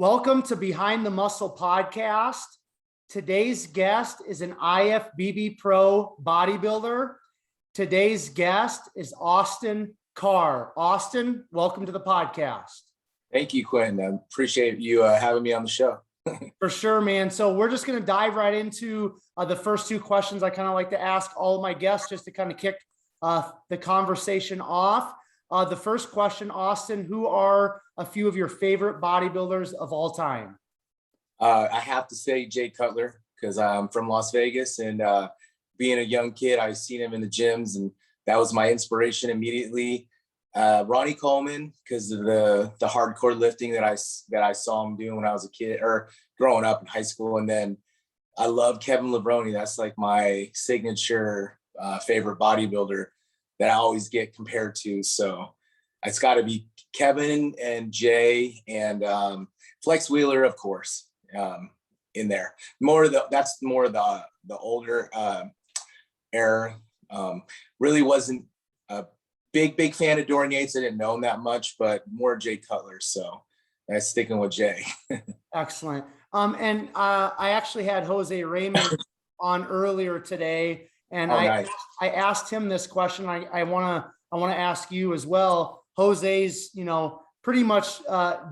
Welcome to Behind the Muscle podcast. Today's guest is an IFBB Pro bodybuilder. Today's guest is Austin Karr. Austin, welcome to the podcast. Thank you, Quentin. I appreciate you having me on the show. For sure, man. So we're just going to dive right into the first two questions I kind of like to ask all of my guests just to kind of kick the conversation off. The first question, Austin, who are a few of your favorite bodybuilders of all time? I have to say Jay Cutler because I'm from Las Vegas, and being a young kid, I've seen him in the gyms, and that was my inspiration immediately. Ronnie Coleman, because of the hardcore lifting that I saw him doing when I was a kid or growing up in high school. And then I love Kevin Levrone. That's like my signature favorite bodybuilder that I always get compared to. So it's got to be Kevin and Jay and Flex Wheeler, of course, in there. That's more of the older era. Really wasn't a big fan of Dorian Yates. I didn't know him that much, but more Jay Cutler. So I'm sticking with Jay. Excellent. And I actually had Jose Raymond on earlier today, and nice. I asked him this question. I want to ask you as well. Jose's, pretty much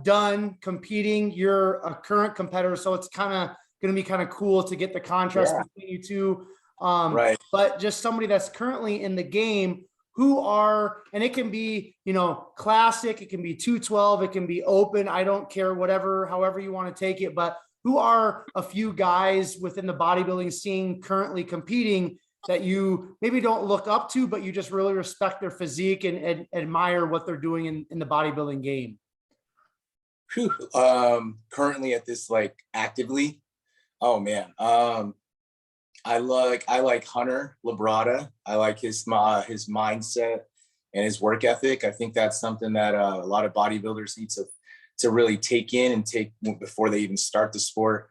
done competing. You're a current competitor, so it's kind of going to be kind of cool to get the contrast between you two. Right. But just somebody that's currently in the game, and it can be, classic, it can be 212, it can be open. I don't care, however you want to take it, but who are a few guys within the bodybuilding scene currently competing that you maybe don't look up to, but you just really respect their physique and admire what they're doing in the bodybuilding game? Currently at this, actively. Oh man. I like Hunter Labrada. I like his mindset and his work ethic. I think that's something that a lot of bodybuilders need to really take in and take before they even start the sport.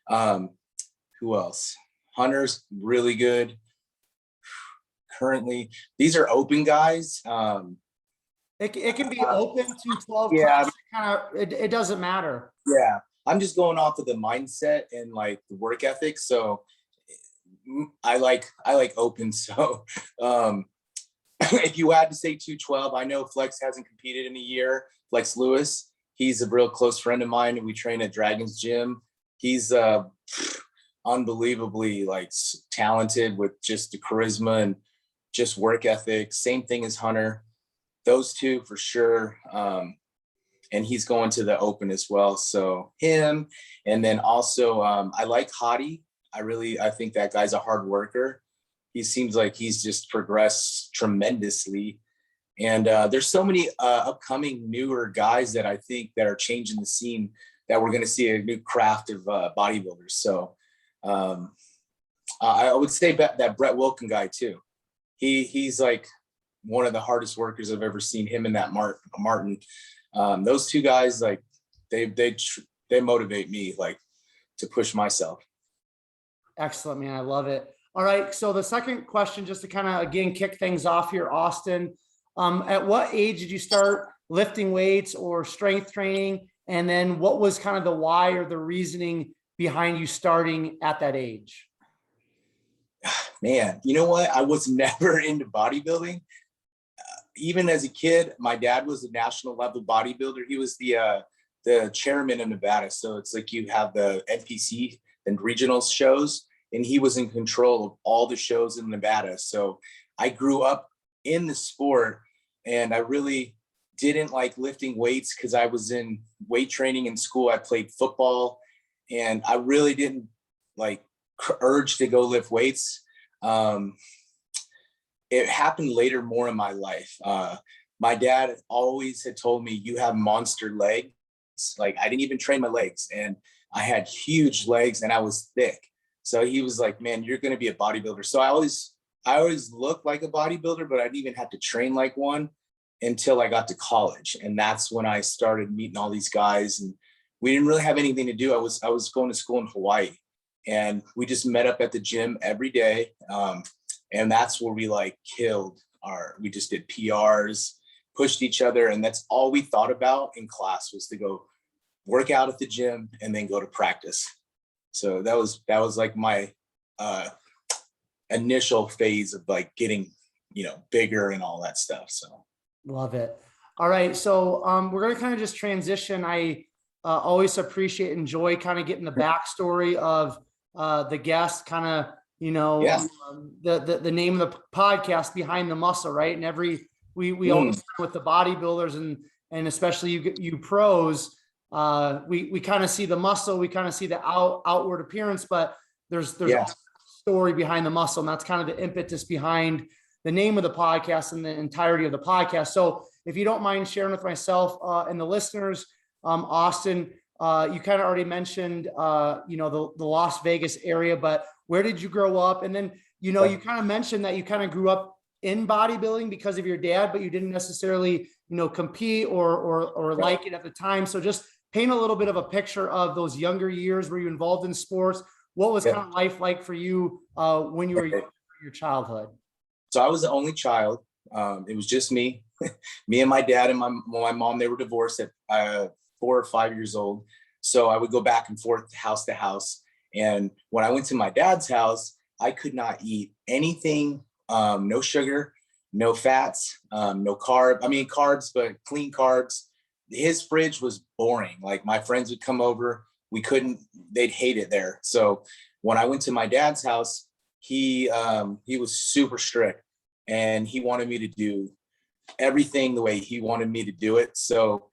Who else? Hunter's really good. Currently, these are open guys. It can be open to 12. Yeah, it doesn't matter. Yeah, I'm just going off of the mindset and the work ethic. So I like open. So if you had to say 212, I know Flex hasn't competed in a year. Flex Lewis, he's a real close friend of mine, and we train at Dragon's Gym. He's unbelievably talented with just the charisma and just work ethic. Same thing as Hunter. Those two for sure. And he's going to the open as well. So him, and then also I like Hottie. I think that guy's a hard worker. He seems like he's just progressed tremendously. And there's so many upcoming newer guys that I think that are changing the scene, that we're going to see a new craft of bodybuilders. So I would say that Brett Wilkin guy too. He's one of the hardest workers I've ever seen, him and that Martin. Those two guys, they motivate me to push myself. Excellent, man. I love it. All right. So the second question, just to kind of, again, kick things off here, Austin, at what age did you start lifting weights or strength training? And then what was kind of the why or the reasoning behind you starting at that age? Man, you know what? I was never into bodybuilding. Even as a kid, my dad was a national level bodybuilder. He was the chairman of Nevada. So it's you have the NPC and regional shows, and he was in control of all the shows in Nevada. So I grew up in the sport, and I really didn't like lifting weights because I was in weight training in school. I played football, and I really didn't urge to go lift weights. It happened later more in my life. My dad always had told me, you have monster legs. I didn't even train my legs, and I had huge legs and I was thick. So he was like, man, you're going to be a bodybuilder. So I always looked like a bodybuilder, but I didn't even have to train like one until I got to college. And that's when I started meeting all these guys, and we didn't really have anything to do. I was going to school in Hawaii, and we just met up at the gym every day. And that's where we we just did PRs, pushed each other. And that's all we thought about in class, was to go work out at the gym, and then go to practice. So that was like my initial phase of like getting, bigger and all that stuff. So love it. All right. So we're going to kind of just transition. I always appreciate, enjoy kind of getting the backstory of the guest, kind of, yeah. The name of the podcast, Behind the Muscle, right? And we always start with the bodybuilders and especially you pros, we kind of see the muscle, we kind of see the outward appearance, but there's Yeah. a story behind the muscle. And that's kind of the impetus behind the name of the podcast and the entirety of the podcast. So if you don't mind sharing with myself and the listeners, Austin, you kind of already mentioned, the Las Vegas area, but where did you grow up? And then, you kind of mentioned that you kind of grew up in bodybuilding because of your dad, but you didn't necessarily, compete or like it at the time. So just paint a little bit of a picture of those younger years. Were you involved in sports? What was kind of life like for you when you were in your childhood? So I was the only child. It was just me, me and my dad and my mom. They were divorced at 4 or 5 years old. So I would go back and forth house to house. And when I went to my dad's house, I could not eat anything, no sugar, no fats, no carbs, but clean carbs. His fridge was boring. Like my friends would come over, they'd hate it there. So when I went to my dad's house, he was super strict and he wanted me to do everything the way he wanted me to do it. So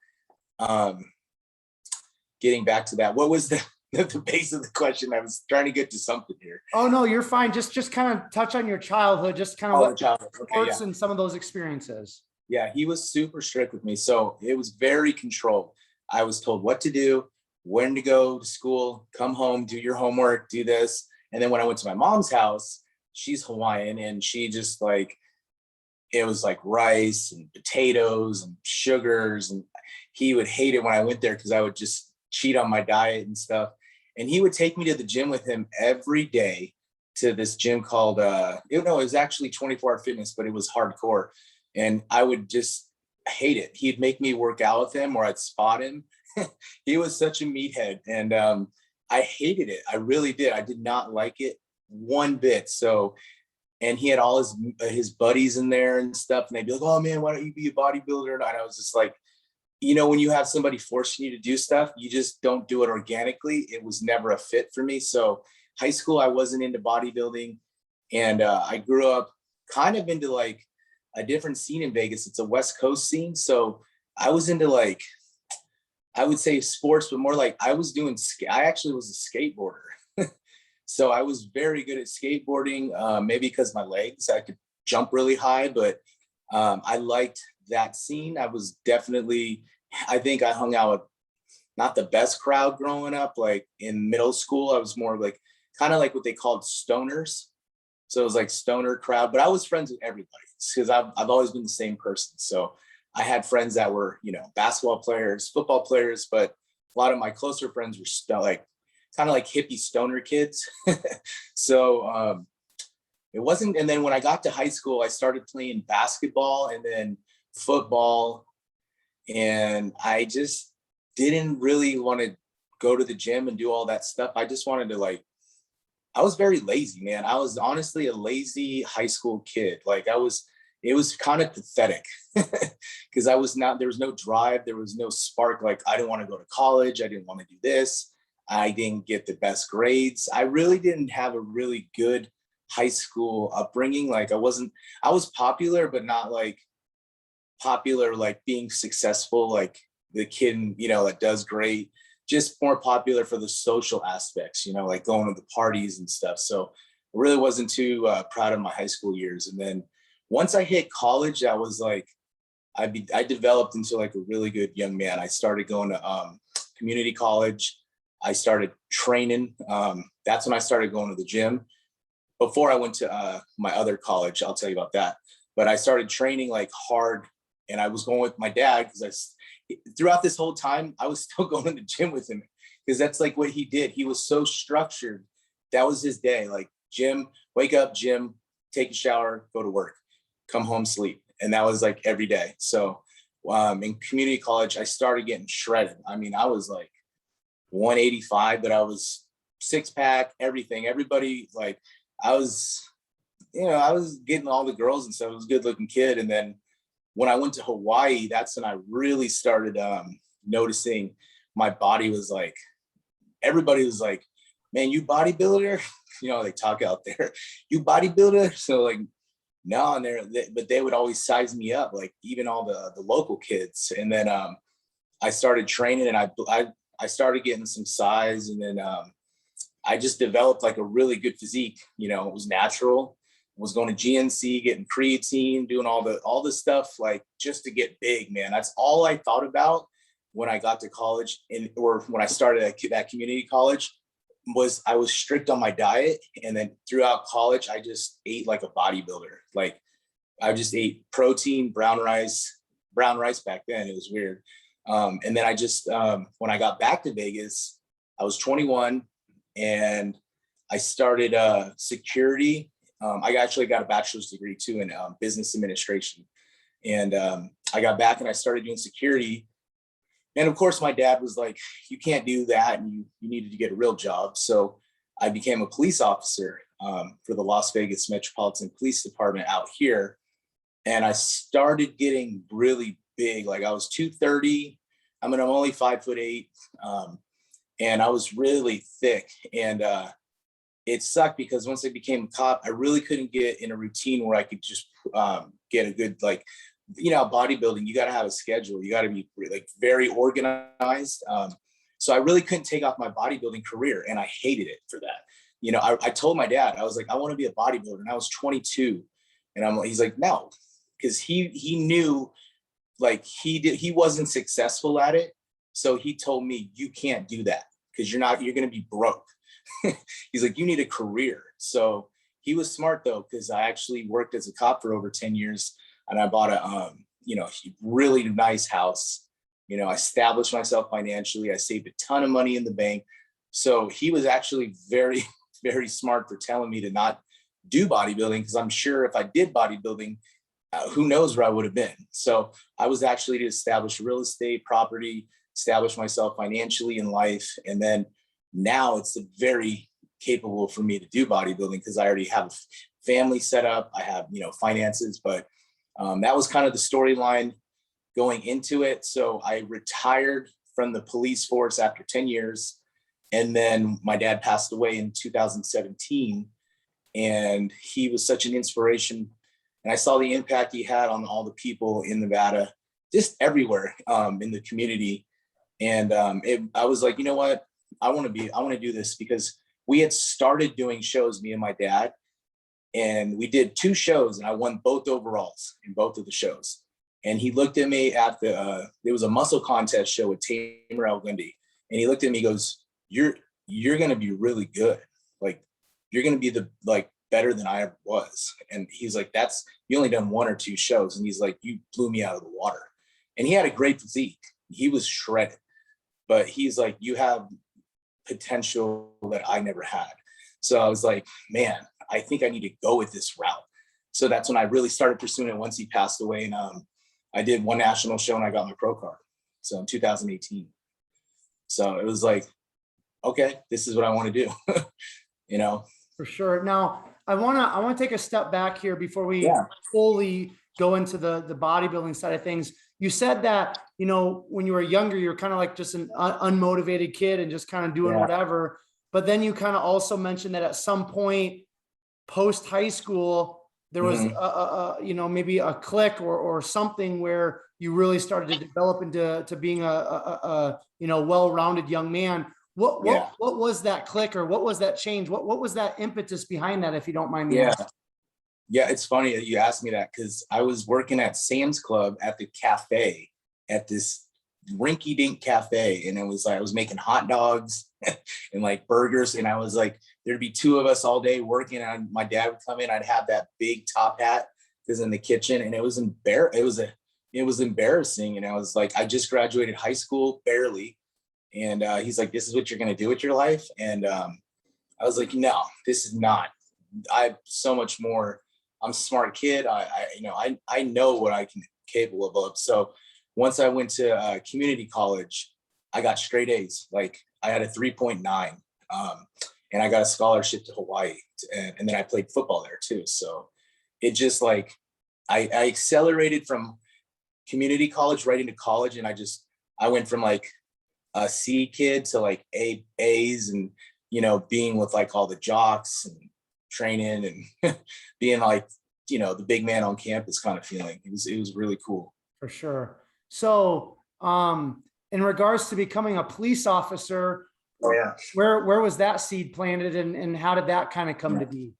getting back to that, what was the base of the question? I was trying to get to something here. Oh no, you're fine. Just kind of touch on your childhood, just kind of what sports and some of those experiences. Yeah, he was super strict with me. So it was very controlled. I was told what to do, when to go to school, come home, do your homework, do this. And then when I went to my mom's house, she's Hawaiian, and she just it was like rice and potatoes and sugars. And he would hate it when I went there because I would just cheat on my diet and stuff. And he would take me to the gym with him every day to this gym called, it was actually 24 Hour Fitness, but it was hardcore. And I would just hate it. He'd make me work out with him or I'd spot him. He was such a meathead. And I hated it. I really did. I did not like it one bit. So, and he had all his buddies in there and stuff. And they'd be like, oh man, why don't you be a bodybuilder? And I was just like, when you have somebody forcing you to do stuff, you just don't do it organically. It was never a fit for me. So high school, I wasn't into bodybuilding. And I grew up kind of into like a different scene in Vegas. It's a West Coast scene. So I was into I would say sports, but more like I actually was a skateboarder. So I was very good at skateboarding, maybe because my legs, I could jump really high, but I liked that scene. I think I hung out with not the best crowd growing up. Like in middle school, I was more like kind of like what they called stoners. So it was like stoner crowd, but I was friends with everybody because I've always been the same person. So I had friends that were, basketball players, football players, but a lot of my closer friends were kind of like hippie stoner kids. So it wasn't. And then when I got to high school, I started playing basketball and then football. And I just didn't really want to go to the gym and do all that stuff. I just wanted to I was very lazy, man. I was honestly a lazy high school kid. It was kind of pathetic because there was no drive. There was no spark. I didn't want to go to college. I didn't want to do this. I didn't get the best grades. I really didn't have a really good high school upbringing. I was popular, but not popular, being successful, the kid, that does great, just more popular for the social aspects, going to the parties and stuff. So I really wasn't too proud of my high school years. And then once I hit college, I was I developed into a really good young man. I started going to community college. I started training. That's when I started going to the gym. Before I went to my other college, I'll tell you about that. But I started training hard, and I was going with my dad because throughout this whole time, I was still going to the gym with him because that's what he did. He was so structured. That was his day. Gym, wake up, gym, take a shower, go to work, come home, sleep. And that was every day. So in community college, I started getting shredded. I mean, I was 185, but I was six pack, everything. Everybody, like, I was, I was getting all the girls and stuff. I was a good looking kid. And then when I went to Hawaii, that's when I really started noticing my body was like, everybody was like, man, you bodybuilder? They talk out there, you bodybuilder? So like, no, but they would always size me up, like even all the local kids. And then I started training, and I started getting some size, and then I just developed like a really good physique. It was natural. I was going to GNC, getting creatine, doing all the stuff, like just to get big, man. That's all I thought about when I got to college, or when I started at that community college. I was strict on my diet. And then throughout college, I just ate like a bodybuilder. Like I just ate protein, brown rice back then. It was weird. And then I just, when I got back to Vegas, I was 21 and I started security. I actually got a bachelor's degree too in business administration. And I got back and I started doing security. And of course, my dad was like, you can't do that, and you needed to get a real job. So I became a police officer for the Las Vegas Metropolitan Police Department out here. And I started getting really big. Like I was 230. I'm only 5'8". And I was really thick. And it sucked because once I became a cop, I really couldn't get in a routine where I could just get a good, like, bodybuilding, you got to have a schedule. You got to be like very organized. So I really couldn't take off my bodybuilding career, and I hated it for that. I told my dad, I was like, I want to be a bodybuilder, and I was 22, and he's like, no, because he knew, like he wasn't successful at it. So he told me, you can't do that because you're going to be broke. He's like, you need a career. So he was smart though, because I actually worked as a cop for over 10 years. And I bought a, really nice house. I established myself financially. I saved a ton of money in the bank. So he was actually very, very smart for telling me to not do bodybuilding, because I'm sure if I did bodybuilding, who knows where I would have been. So I was actually to establish real estate, property, establish myself financially in life. And then now it's very capable for me to do bodybuilding because I already have a family set up. I have, finances, but that was kind of the storyline going into it. So I retired from the police force after 10 years. And then my dad passed away in 2017. And he was such an inspiration. And I saw the impact he had on all the people in Nevada, just everywhere in the community. And I was like, you know what? I want to do this, because we had started doing shows, me and my dad. And we did 2 shows, and I won both overalls in both of the shows. And he looked at me at there was a muscle contest show with Tamer El-Gundy. And he looked at me, he goes, you're going to be really good. Like, you're going to be better than I ever was. And he's like, you only done 1 or 2 shows. And he's like, you blew me out of the water. And he had a great physique. He was shredded, but he's like, you have potential that I never had. So I was like, man, I think I need to go with this route. So that's when I really started pursuing it once he passed away. And I did 1 national show and I got my pro card. So in 2018. So it was like, okay, this is what I want to do. For sure. Now I want to take a step back here before we fully go into the bodybuilding side of things. You said that, when you were younger, you were kind of like just an unmotivated kid and just kind of doing whatever. But then you kind of also mentioned that at some point post high school, there was maybe a click or something where you really started to develop into being a well-rounded young man. What was that click, or what was that change? What was that impetus behind that, if you don't mind me asking? Yeah, it's funny that you asked me that, because I was working at Sam's Club at the cafe, at this rinky-dink cafe, and it was like I was making hot dogs and like burgers, and I was like, there'd be 2 of us all day working, and my dad would come in. I'd have that big top hat because in the kitchen, and it was embarrassing. And I was like, I just graduated high school barely, and he's like, this is what you're gonna do with your life. And I was like, no, this is not. I have so much more. I'm a smart kid. I know what I can capable of. So once I went to community college, I got straight A's. Like I had a 3.9, and I got a scholarship to Hawaii, and then I played football there too. So it just like, I accelerated from community college right into college. And I went from like a C kid to like A's, and, you know, being with like all the jocks and training and being like, you know, the big man on campus kind of feeling. It was really cool. For sure. So, in regards to becoming a police officer, Oh yeah. where was that seed planted, and how did that kind of come to be?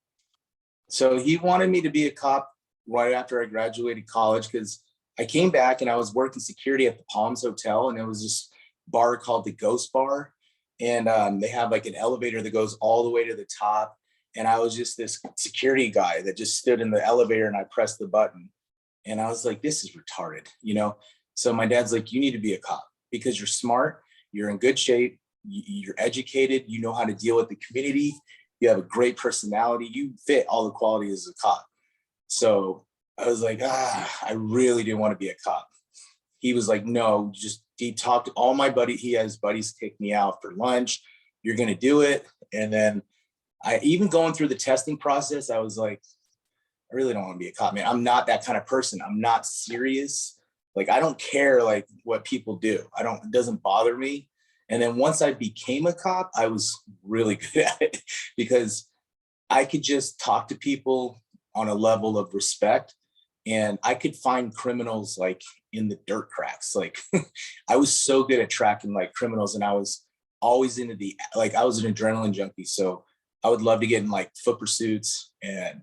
So he wanted me to be a cop right after I graduated college, because I came back and I was working security at the Palms Hotel, and it was this bar called the Ghost Bar. And they have like an elevator that goes all the way to the top. And I was just this security guy that just stood in the elevator, and I pressed the button. And I was like, this is retarded, you know? So my dad's like, you need to be a cop because you're smart, you're in good shape, you're educated, you know how to deal with the community, you have a great personality, you fit all the qualities of a cop. So I was like, I really didn't want to be a cop. He was like, no, he talked to all my buddies. He has buddies take me out for lunch. You're going to do it. And then even going through the testing process, I was like, I really don't want to be a cop, man. I'm not that kind of person. I'm not serious. Like, I don't care like what people do. It doesn't bother me. And then once I became a cop, I was really good at it because I could just talk to people on a level of respect, and I could find criminals like in the dirt cracks. Like I was so good at tracking like criminals, and I was always into I was an adrenaline junkie. So I would love to get in like foot pursuits, and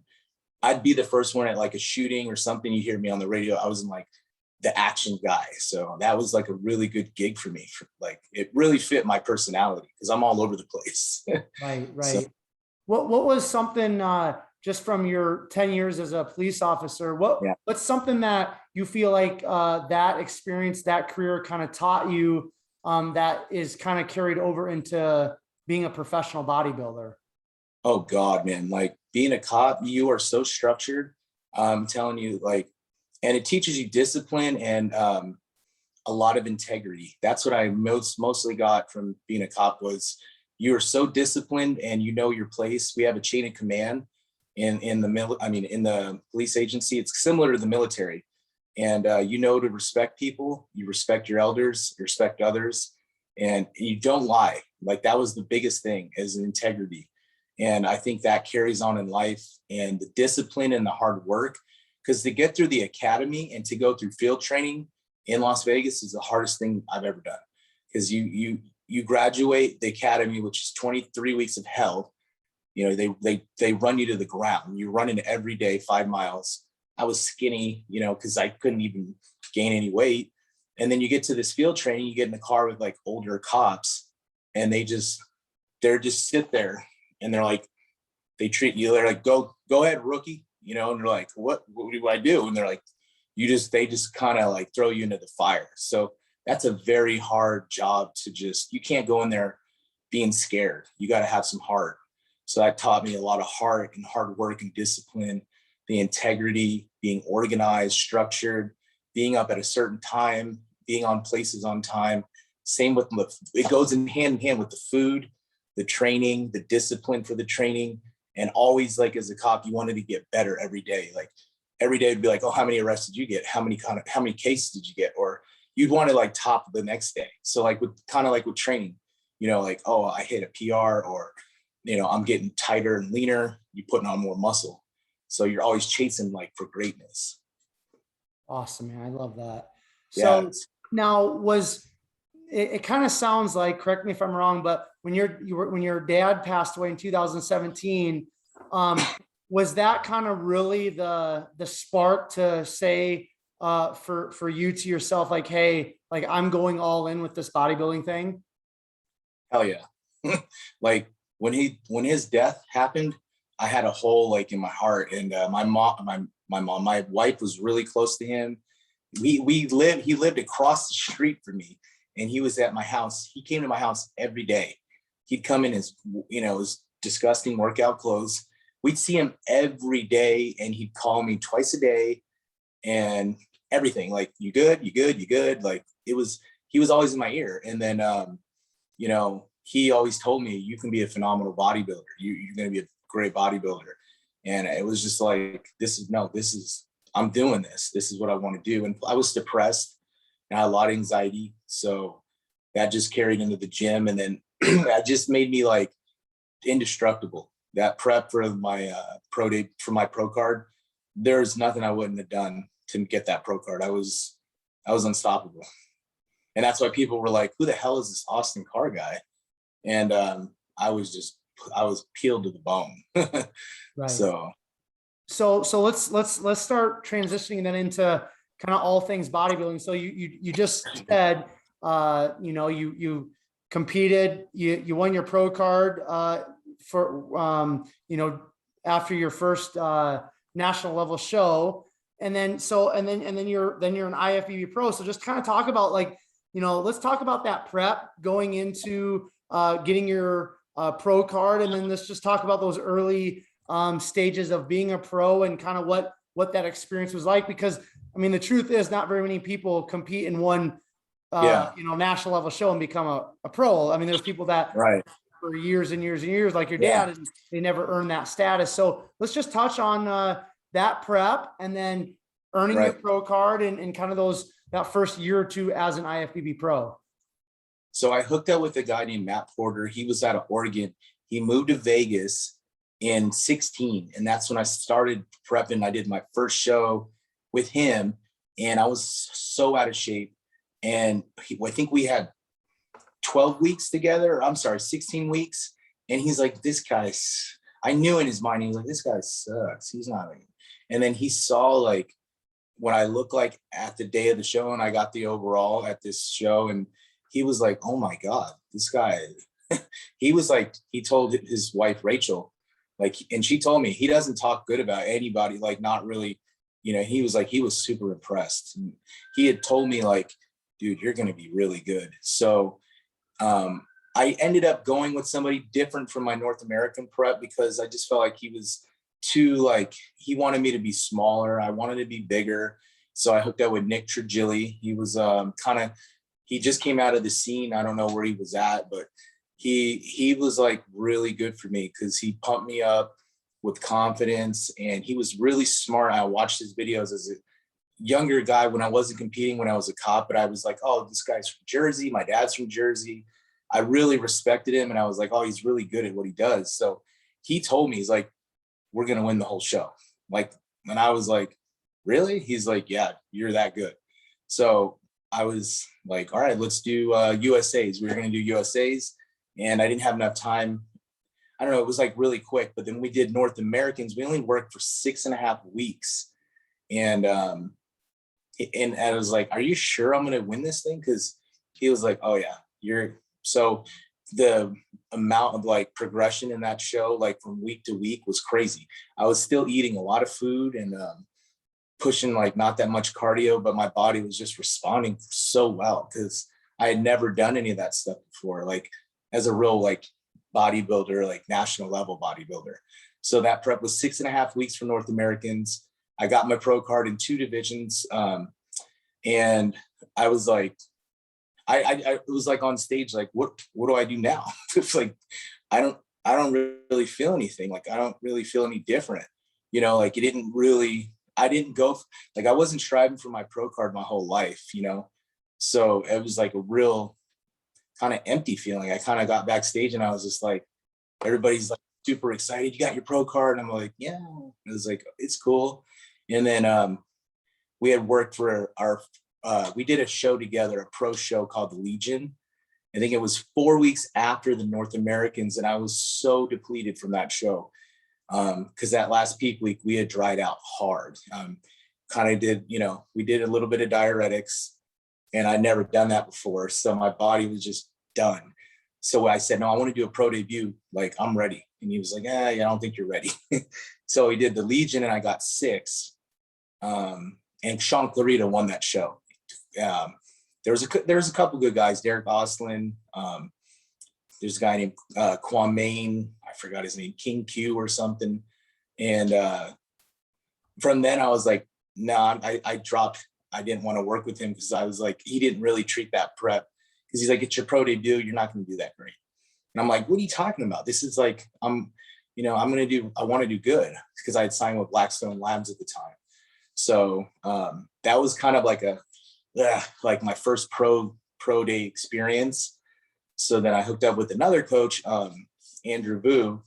I'd be the first one at like a shooting or something. You hear me on the radio. I was in like the action guy. So that was like a really good gig for me. Like it really fit my personality because I'm all over the place. Right. So, What was something, just from your 10 years as a police officer, what's something that you feel like that experience, that career kind of taught you, that is kind of carried over into being a professional bodybuilder? oh God, man, like being a cop, you are so structured. I'm telling you, like, and it teaches you discipline and a lot of integrity. That's what I mostly got from being a cop was you are so disciplined and you know your place. We have a chain of command in the police agency. It's similar to the military. And you know to respect people, you respect your elders, you respect others, and you don't lie. Like that was the biggest thing, is integrity. And I think that carries on in life, and the discipline and the hard work, because to get through the academy and to go through field training in Las Vegas is the hardest thing I've ever done. Because you graduate the academy, which is 23 weeks of hell. You know, they run you to the ground. You're running every day 5 miles. I was skinny, you know, because I couldn't even gain any weight. And then you get to this field training, you get in the car with like older cops, and they're just sit there, and they're like, they treat you, they're like, go ahead, rookie, you know, and they're like, what do I do? And they're like, they just kind of like throw you into the fire. So that's a very hard job you can't go in there being scared. You got to have some heart. So that taught me a lot of heart and hard work and discipline, the integrity, being organized, structured, being up at a certain time, being on places on time. Same with it goes in hand with the food, the training, the discipline for the training. And always, like, as a cop, you wanted to get better every day. Like every day would be like, oh, how many arrests did you get? How many cases did you get? Or you'd want to like top the next day. So like with training, you know, like, oh, I hit a PR, or, you know, I'm getting tighter and leaner, you're putting on more muscle. So you're always chasing like for greatness. Awesome, man. I love that. Yeah. So now it kind of sounds like, correct me if I'm wrong, but when your dad passed away in 2017, was that kind of really the spark to say, for you to yourself, like, hey, like I'm going all in with this bodybuilding thing? Hell yeah. Like when his death happened, I had a hole like in my heart, and my wife was really close to him. He lived across the street from me, and he was at my house. He came to my house every day. He'd come in his, you know, his disgusting workout clothes. We'd see him every day, and he'd call me twice a day and everything. Like, you good? You good? You good? Like, he was always in my ear. And then, you know, he always told me, you can be a phenomenal bodybuilder. You're going to be a great bodybuilder. And it was just like, I'm doing this. This is what I want to do. And I was depressed and I had a lot of anxiety. So that just carried into the gym. And then that just made me like indestructible. That prep for my pro card, there's nothing I wouldn't have done to get that pro card. I was unstoppable. And that's why people were like, who the hell is this Austin Karr guy? And I was peeled to the bone. Right. So let's start transitioning then into kind of all things bodybuilding. So you just said, you know, you competed, you won your pro card for, you know, after your first national level show. And then you're an IFBB Pro. So just kind of talk about, like, you know, let's talk about that prep going into getting your pro card. And then let's just talk about those early stages of being a pro and kind of what that experience was like. Because I mean, the truth is, not very many people compete in one, you know, national level show and become a pro. I mean, there's people that for years and years and years, like your dad, and they never earned that status. So let's just touch on that prep and then earning your pro card and kind of that first year or two as an IFBB Pro. So I hooked up with a guy named Matt Porter. He was out of Oregon. He moved to Vegas in 16. And that's when I started prepping. I did my first show with him and I was so out of shape. And I think we had 12 weeks together. I'm sorry, 16 weeks. And he's like, this guy's, I knew in his mind, he was like, this guy sucks. He's not. And then he saw like what I looked like at the day of the show, and I got the overall at this show. And he was like, oh my God, this guy, he was like, he told his wife, Rachel, like, and she told me he doesn't talk good about anybody, like not really, you know, he was like, he was super impressed. And he had told me like, dude, you're going to be really good. So I ended up going with somebody different from my North American prep because I just felt like he was too, like, he wanted me to be smaller. I wanted to be bigger. So I hooked up with Nick Trigilli. He was he just came out of the scene. I don't know where he was at, but he was like really good for me because he pumped me up with confidence and he was really smart. I watched his videos as a younger guy when I wasn't competing, when I was a cop, but I was like, oh, this guy's from Jersey. My dad's from Jersey. I really respected him. And I was like, oh, he's really good at what he does. So he told me, he's like, we're going to win the whole show. Like, and I was like, really? He's like, yeah, you're that good. So I was like, all right, let's do USAs. We were going to do USAs and I didn't have enough time. I don't know. It was like really quick, but then we did North Americans. We only worked for 6.5 weeks. And I was like, are you sure I'm going to win this thing? Because he was like, oh yeah, so the amount of like progression in that show, like from week to week, was crazy. I was still eating a lot of food and pushing like not that much cardio, but my body was just responding so well because I had never done any of that stuff before, like as a real like bodybuilder, like national level bodybuilder. So that prep was 6.5 weeks for North Americans. I got my pro card in 2 divisions. And I was like, I was like on stage, like, what do I do now? It's like, I don't really feel anything. Like, I don't really feel any different, you know, like I didn't go, like, I wasn't striving for my pro card my whole life, you know? So it was like a real kind of empty feeling. I kind of got backstage and I was just like, everybody's like super excited. You got your pro card. And I'm like, yeah, it was like, it's cool. And then we had worked for we did a show together, a pro show called the Legion. I think it was 4 weeks after the North Americans. And I was so depleted from that show. Because that last peak week, we had dried out hard. Kind of did, you know, we did a little bit of diuretics and I'd never done that before. So my body was just done. So I said, no, I want to do a pro debut. Like, I'm ready. And he was like, yeah, I don't think you're ready. So he did the Legion and I got 6. And Sean Clarita won that show. There was a couple good guys, Derek Oslin. There's a guy named Kwame, I forgot his name, King Q or something. And from then I was like, no, I dropped I didn't want to work with him because I was like, he didn't really treat that prep, because he's like, it's your pro debut, you're not going to do that great. And I'm like, what are you talking about? This is like, I want to do good, because I had signed with Blackstone Labs at the time. So that was kind of like like my first pro day experience. So then I hooked up with another coach, Andrew Vu,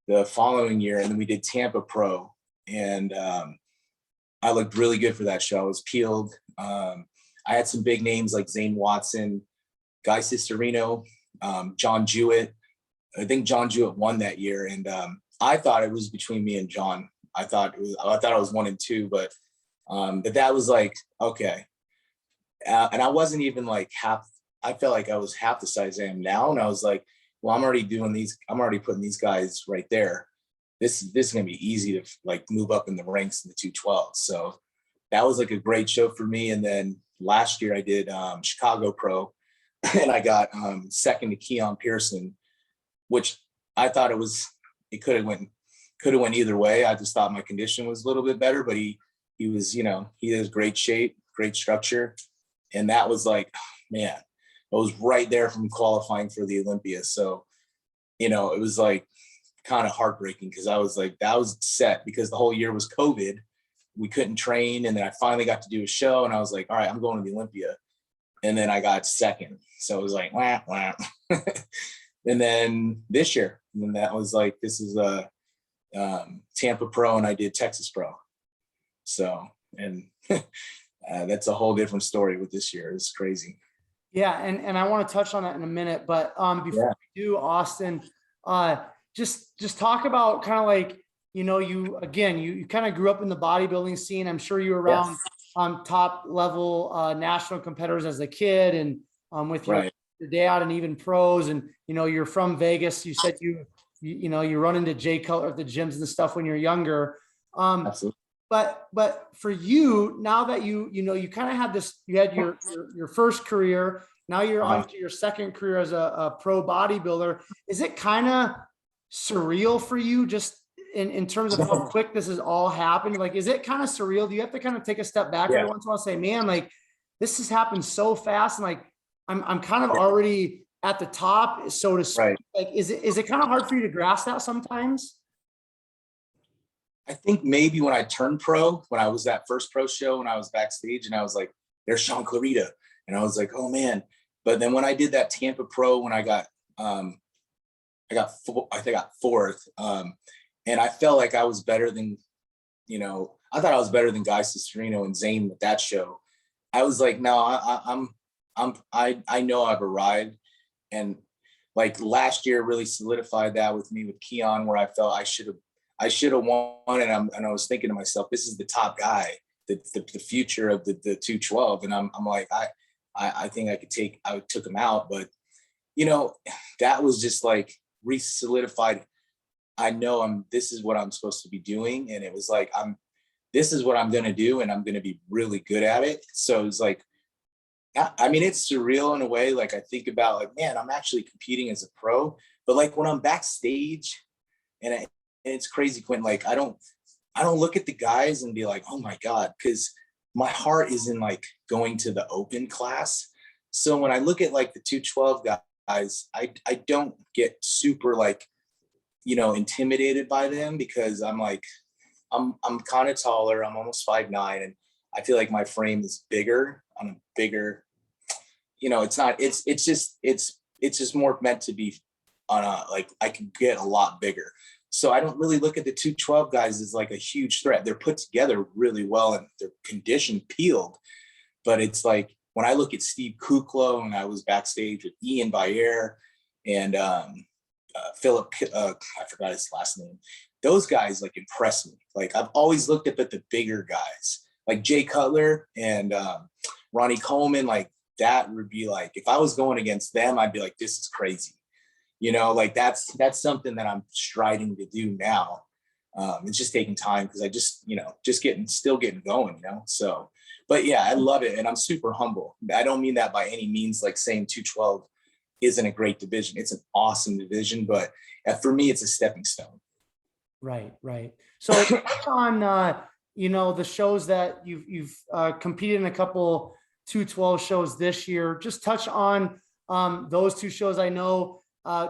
the following year, and then we did Tampa Pro, and I looked really good for that show. I was peeled. I had some big names like Zane Watson, Guy Cisterino, John Jewett. I think John Jewett won that year, and I thought it was between me and John. I thought I was 1 and 2, but that was like, okay. And I wasn't even like half. I felt like I was half the size I am now, and I was like, well, I'm already putting these guys right there. This is gonna be easy to like move up in the ranks in the 212. So that was like a great show for me. And then last year I did Chicago Pro, and I got second to Keon Pearson, which I thought it could have went either way. I just thought my condition was a little bit better, but he was, he has great shape, great structure. And that was like, man, I was right there from qualifying for the Olympia. So, it was like kind of heartbreaking, because I was like, that was set, because the whole year was COVID. We couldn't train. And then I finally got to do a show, and I was like, all right, I'm going to the Olympia. And then I got second. So it was like, wah, wah. And then this year, and then that was like, this is a Tampa Pro, and I did Texas Pro. So, and that's a whole different story with this year. It's crazy. Yeah, and I want to touch on that in a minute, but before we do, Austin, just talk about kind of like, you kind of grew up in the bodybuilding scene. I'm sure you were around top level national competitors as a kid, and with your dad and even pros, and you're from Vegas. You said you run into Jay Cutler at the gyms and stuff when you're younger. Absolutely. But for you, now that you kind of had this, you had your first career, now you're on to your second career as a pro bodybuilder. Is it kind of surreal for you, just in terms of how quick this has all happened? Like, is it kind of surreal? Do you have to kind of take a step back every once in a while and say, man, like this has happened so fast, and like I'm kind of already at the top, so to speak. Right. Like, is it kind of hard for you to grasp that sometimes? I think maybe when I turned pro, when I was that first pro show, when I was backstage, and I was like, there's Sean Clarita. And I was like, oh man. But then when I did that Tampa Pro, when I got fourth. And I felt like I was better than, I thought I was better than Guy Cisterino and Zane with that show. I was like, no, I know I've arrived. And like last year really solidified that with me with Keon, where I felt I should have won. And I was thinking to myself, this is the top guy, the future of the 212. And I'm like, I think I took him out, but that was just like re-solidified. I know this is what I'm supposed to be doing. And it was like, this is what I'm going to do. And I'm going to be really good at it. So it's like, I mean, it's surreal in a way. Like I think about like, man, I'm actually competing as a pro, but like when I'm backstage and it's crazy, Quentin, like I don't look at the guys and be like, oh my God, because my heart is in like going to the open class. So when I look at like the 212 guys, I don't get super like, intimidated by them, because I'm like, I'm kind of taller. I'm almost 5'9", and I feel like my frame is bigger. I'm a bigger, it's just more meant to be on like I can get a lot bigger. So I don't really look at the 212 guys as like a huge threat. They're put together really well and they're conditioned, peeled. But it's like when I look at Steve Kuklo, and I was backstage with Ian Bayer and Philip, I forgot his last name. Those guys like impress me. Like I've always looked up at the bigger guys, like Jay Cutler and Ronnie Coleman. Like that would be like, if I was going against them, I'd be like, this is crazy. Like that's something that I'm striding to do now. It's just taking time because I just, still getting going, So, but yeah, I love it. And I'm super humble. I don't mean that by any means, like saying 212 isn't a great division. It's an awesome division, but for me, it's a stepping stone. Right. So touch on, you know, the shows that you've competed in a couple 212 shows this year. Just touch on those two shows. I know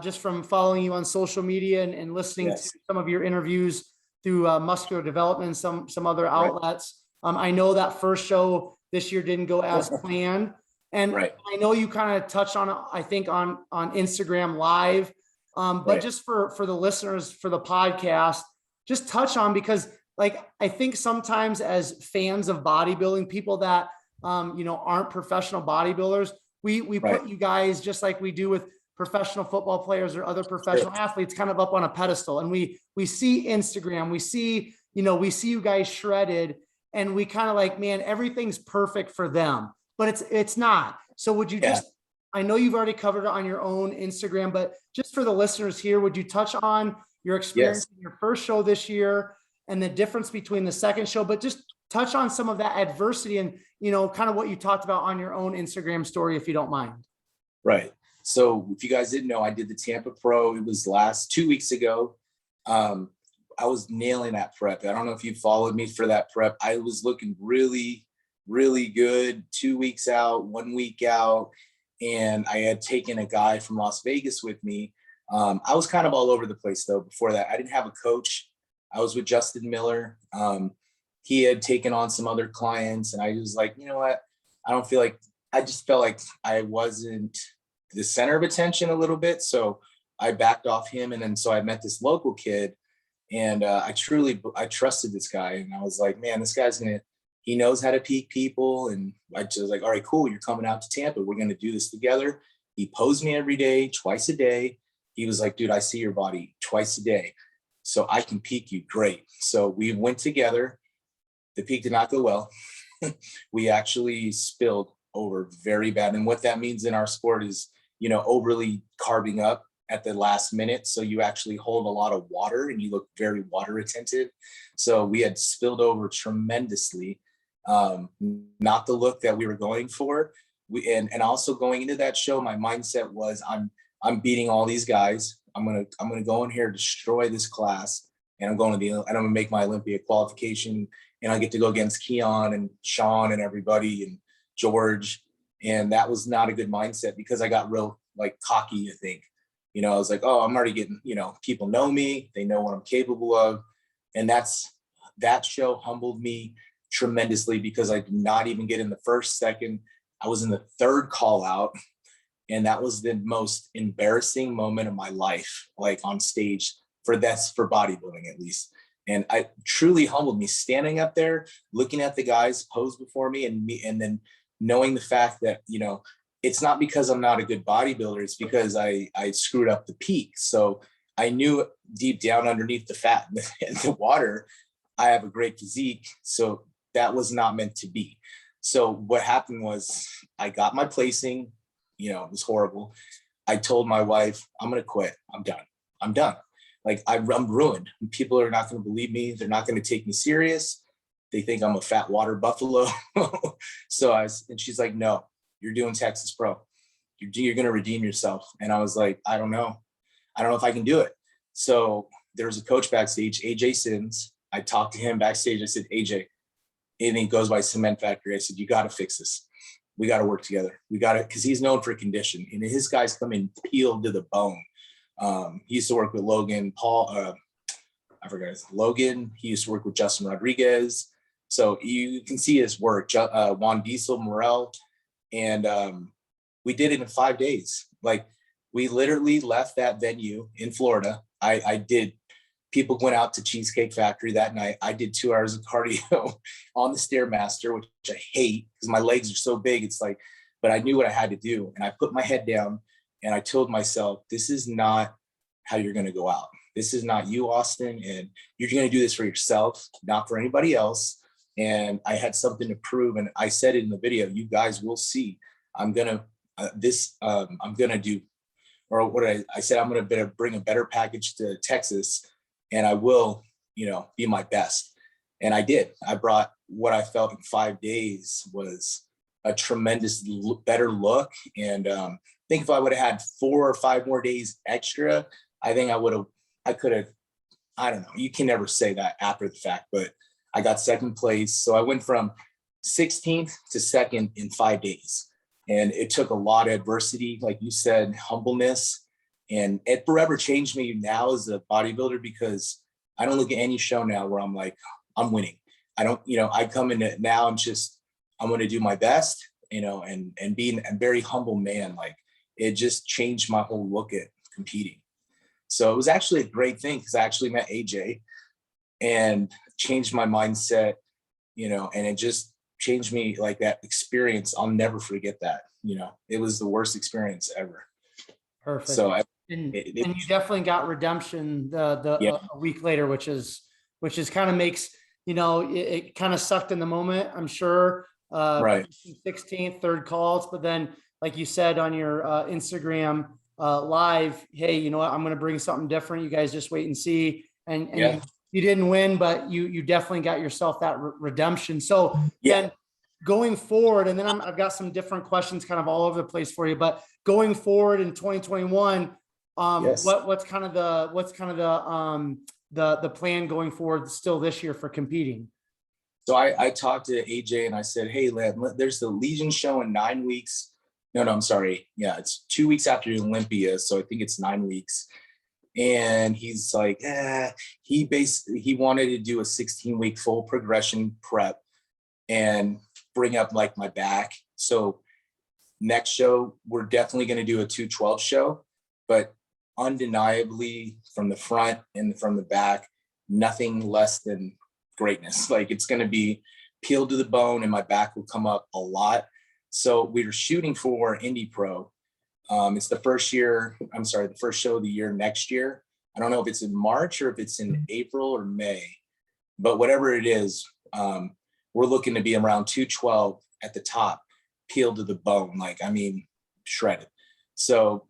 just from following you on social media and listening Yes. to some of your interviews through Muscular Development, some other Right. outlets. I know that first show this year didn't go as planned. And Right. I know you kind of touched on it, I think on Instagram Live. But Right. just for the listeners, for the podcast, just touch on, because like, I think sometimes as fans of bodybuilding, people that, you know, aren't professional bodybuilders, we Right. put you guys, just like we do with professional football players or other professional athletes, kind of up on a pedestal. And we see Instagram, we see you guys shredded, and we kind of like, man, everything's perfect for them, but it's not. So would you just, I know you've already covered it on your own Instagram, but just for the listeners here, would you touch on your experience in your first show this year and the difference between the second show, but just touch on some of that adversity and, you know, kind of what you talked about on your own Instagram story, if you don't mind. Right. So if you guys didn't know, I did the Tampa Pro. It was 2 weeks ago. I was nailing that prep. I don't know if you followed me for that prep. I was looking really, really good 2 weeks out, 1 week out. And I had taken a guy from Las Vegas with me. I was kind of all over the place though. Before that, I didn't have a coach. I was with Justin Miller. He had taken on some other clients, and I was like, you know what? I just felt like I wasn't the center of attention a little bit. So I backed off him. And then, so I met this local kid, and I trusted this guy. And I was like, man, this guy's he knows how to peak people. And I just was like, all right, cool. You're coming out to Tampa. We're going to do this together. He posed me every day, twice a day. He was like, dude, I see your body twice a day, so I can peak you. Great. So we went together. The peak did not go well. We actually spilled over very bad. And what that means in our sport is, you know, overly carbing up at the last minute. So you actually hold a lot of water and you look very water retentive. So we had spilled over tremendously. Not the look that we were going for. And also going into that show, my mindset was I'm beating all these guys. I'm gonna go in here, destroy this class, and I'm gonna make my Olympia qualification, and I get to go against Keon and Sean and everybody and George. And that was not a good mindset, because I got real like cocky, I think. You know, I was like, oh, I'm already getting, you know, people know me, they know what I'm capable of. And that show humbled me tremendously, because I did not even get in the first, second. I was in the third call out. And that was the most embarrassing moment of my life, like on stage, for bodybuilding at least. And I truly humbled me, standing up there, looking at the guys pose before me, and then knowing the fact that, you know, it's not because I'm not a good bodybuilder, it's because I screwed up the peak. So I knew deep down underneath the fat and the water, I have a great physique. So that was not meant to be. So what happened was, I got my placing. You know, it was horrible. I told my wife, I'm going to quit. I'm done. Like I'm ruined. People are not going to believe me. They're not going to take me serious. They think I'm a fat water buffalo. And she's like, no, you're doing Texas Pro. You're going to redeem yourself. And I was like, I don't know if I can do it. So there was a coach backstage, AJ Sims. I talked to him backstage. I said, AJ, and he goes by Cement Factory. I said, you got to fix this. We got to work together. We got to, because he's known for condition, and his guys come in peeled to the bone. He used to work with Logan Paul. I forgot Logan. He used to work with Justin Rodriguez. So you can see his work. Juan Diesel, Morel, and we did it in 5 days. Like we literally left that venue in Florida. People went out to Cheesecake Factory that night. I did 2 hours of cardio on the Stairmaster, which I hate because my legs are so big. It's like, but I knew what I had to do. And I put my head down and I told myself, this is not how you're going to go out. This is not you, Austin. And you're going to do this for yourself, not for anybody else. And I had something to prove. And I said it in the video, you guys will see. I'm going to do, or what I said, I'm going to bring a better package to Texas. And I will, you know, be my best. And I did. I brought what I felt in 5 days was a tremendous better look. And I think if I would have had 4 or 5 more days extra, I think I could have, I don't know. You can never say that after the fact, but I got second place. So I went from 16th to second in 5 days. And it took a lot of adversity, like you said, humbleness. And it forever changed me now as a bodybuilder, because I don't look at any show now where I'm like, I'm winning. I don't, I come in it now, I'm going to do my best, and being a very humble man. Like, it just changed my whole look at competing. So it was actually a great thing, because I actually met AJ and changed my mindset, and it just changed me. Like, that experience, I'll never forget that. It was the worst experience ever. Perfect. So and you definitely got redemption a week later, which is kind of makes, it kind of sucked in the moment, I'm sure. Right. 16th, third calls, but then, like you said on your Instagram live, hey, you know what, I'm going to bring something different. You guys just wait and see. And you didn't win, but you definitely got yourself that redemption. So then going forward, and then I've got some different questions kind of all over the place for you, but going forward in 2021, what's kind of the plan going forward still this year for competing? So I talked to AJ and I said, hey, there's the Legion show in 9 weeks. No, I'm sorry. Yeah, it's 2 weeks after Olympia. So I think it's 9 weeks. And he's like, he wanted to do a 16-week full progression prep and bring up like my back. So next show, we're definitely going to do a 212 show, but undeniably from the front and from the back, nothing less than greatness. Like, it's going to be peeled to the bone and my back will come up a lot. So we were shooting for IFBB Pro. It's the first show of the year next year. I don't know if it's in March or if it's in April or May, but whatever it is, we're looking to be around 212 at the top, peeled to the bone. Like, shredded. So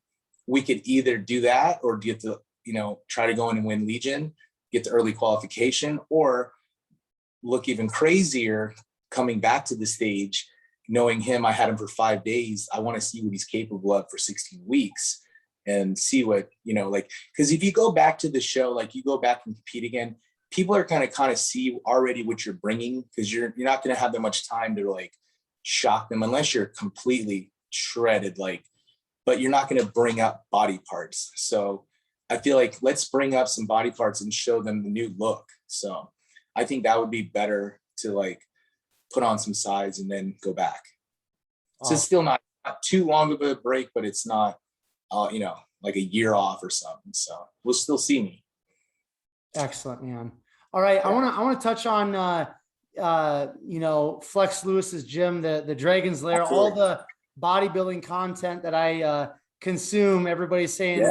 we could either do that or get to, try to go in and win Legion, get the early qualification, or look even crazier coming back to the stage. Knowing him, I had him for 5 days. I want to see what he's capable of for 16 weeks and see what, because if you go back to the show, like you go back and compete again, people are kind of see already what you're bringing, because you're not going to have that much time to like shock them unless you're completely shredded, but you're not going to bring up body parts. So I feel like let's bring up some body parts and show them the new look. So I think that would be better to like put on some size and then go back. So it's still not too long of a break, but it's not, like a year off or something. So we'll still see me. Excellent, man. All right. Yeah. I want to touch on, Flex Lewis's gym, the Dragon's Lair, all the bodybuilding content that I consume. Everybody's saying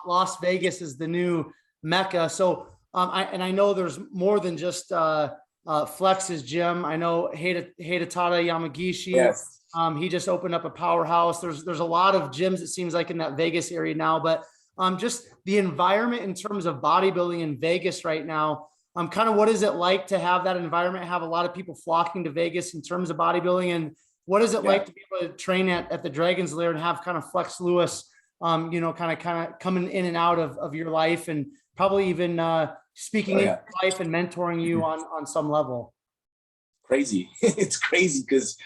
Las Vegas is the new Mecca. So I know there's more than just Flex's gym. I know Hidetada Yamagishi. Yes. He just opened up a powerhouse. There's a lot of gyms, it seems like, in that Vegas area now, but just the environment in terms of bodybuilding in Vegas right now, kind of what is it like to have that environment, have a lot of people flocking to Vegas in terms of bodybuilding, and what is it like to be able to train at the Dragon's Lair and have kind of Flex Lewis, kind of coming in and out of your life, and probably even speaking in your life and mentoring you on some level? Crazy. It's crazy because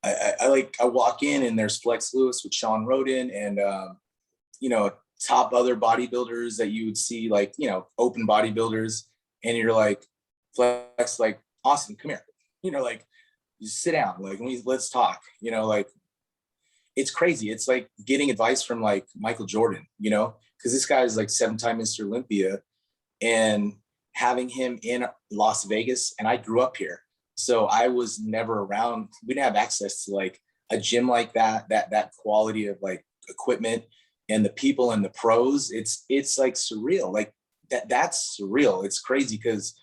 I walk in and there's Flex Lewis with Sean Roden and, top other bodybuilders that you would see, like, open bodybuilders. And you're like, Flex, like, Austin, come here. Like, just sit down. Like, let's talk. It's crazy. It's like getting advice from like Michael Jordan, because this guy is like 7-time Mr. Olympia, and having him in Las Vegas. And I grew up here. So I was never around. We didn't have access to like a gym like that quality of like equipment and the people and the pros. It's like surreal. Like that's surreal. It's crazy because,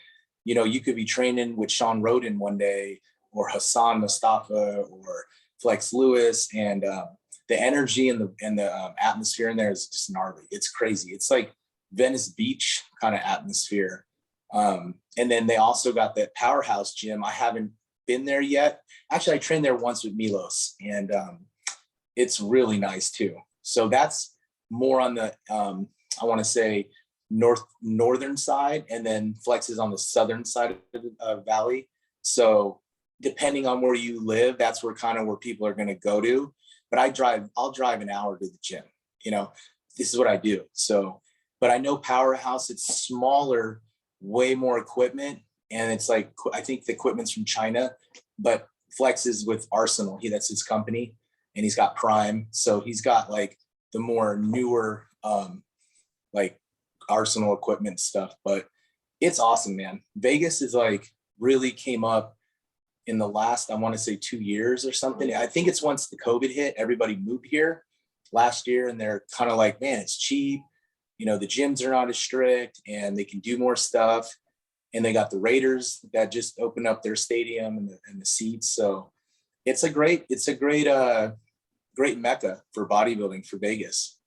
you could be training with Sean Roden one day, or Hassan Mustafa, or Flex Lewis, and the energy and the atmosphere in there is just gnarly. It's crazy. It's like Venice Beach kind of atmosphere. And then they also got that powerhouse gym. I haven't been there yet. Actually, I trained there once with Milos, and it's really nice too. So that's more on the, I want to say, northern side, and then Flex is on the southern side of the valley. So depending on where you live, that's where people are going to go to. But I'll drive an hour to the gym. This is what I do. So, but I know Powerhouse, it's smaller, way more equipment. And it's like, I think the equipment's from China, but Flex is with Arsenal. That's his company, and he's got Prime. So he's got like the more newer, like Arsenal equipment stuff, but it's awesome, man. Vegas is like really came up in the last, I want to say 2 years or something. I think it's once the COVID hit, everybody moved here last year, and they're kind of like, man, it's cheap. The gyms are not as strict and they can do more stuff. And they got the Raiders that just opened up their stadium and the seats. So it's a great great mecca for bodybuilding for Vegas.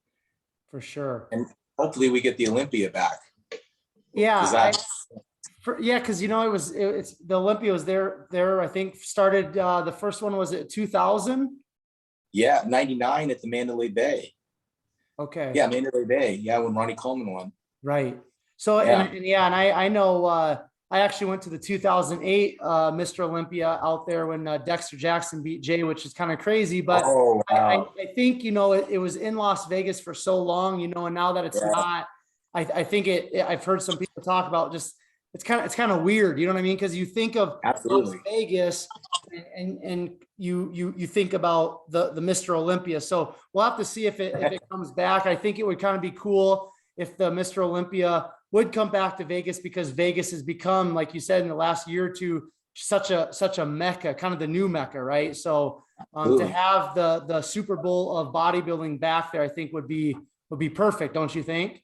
For sure. And hopefully we get the Olympia back. Yeah. Because it's the Olympia was there. I think started the first one was at 2000. Yeah, 99 at the Mandalay Bay. Okay. Yeah, Mandalay Bay. Yeah, when Ronnie Coleman won. Right. So yeah. And I know I actually went to the 2008 Mr. Olympia out there when Dexter Jackson beat Jay, which is kind of crazy. But wow. I think it was in Las Vegas for so long, and now that it's not, I think I've heard some people talk about just it's kind of weird, you know what I mean? Because you think of Absolutely. Las Vegas and you think about the Mr. Olympia. So we'll have to see if it comes back. I think it would kind of be cool if the Mr. Olympia would come back to Vegas, because Vegas has become, like you said, in the last year or two, such a mecca, kind of the new mecca, right? So to have the Super Bowl of bodybuilding back there, I think would be perfect, don't you think?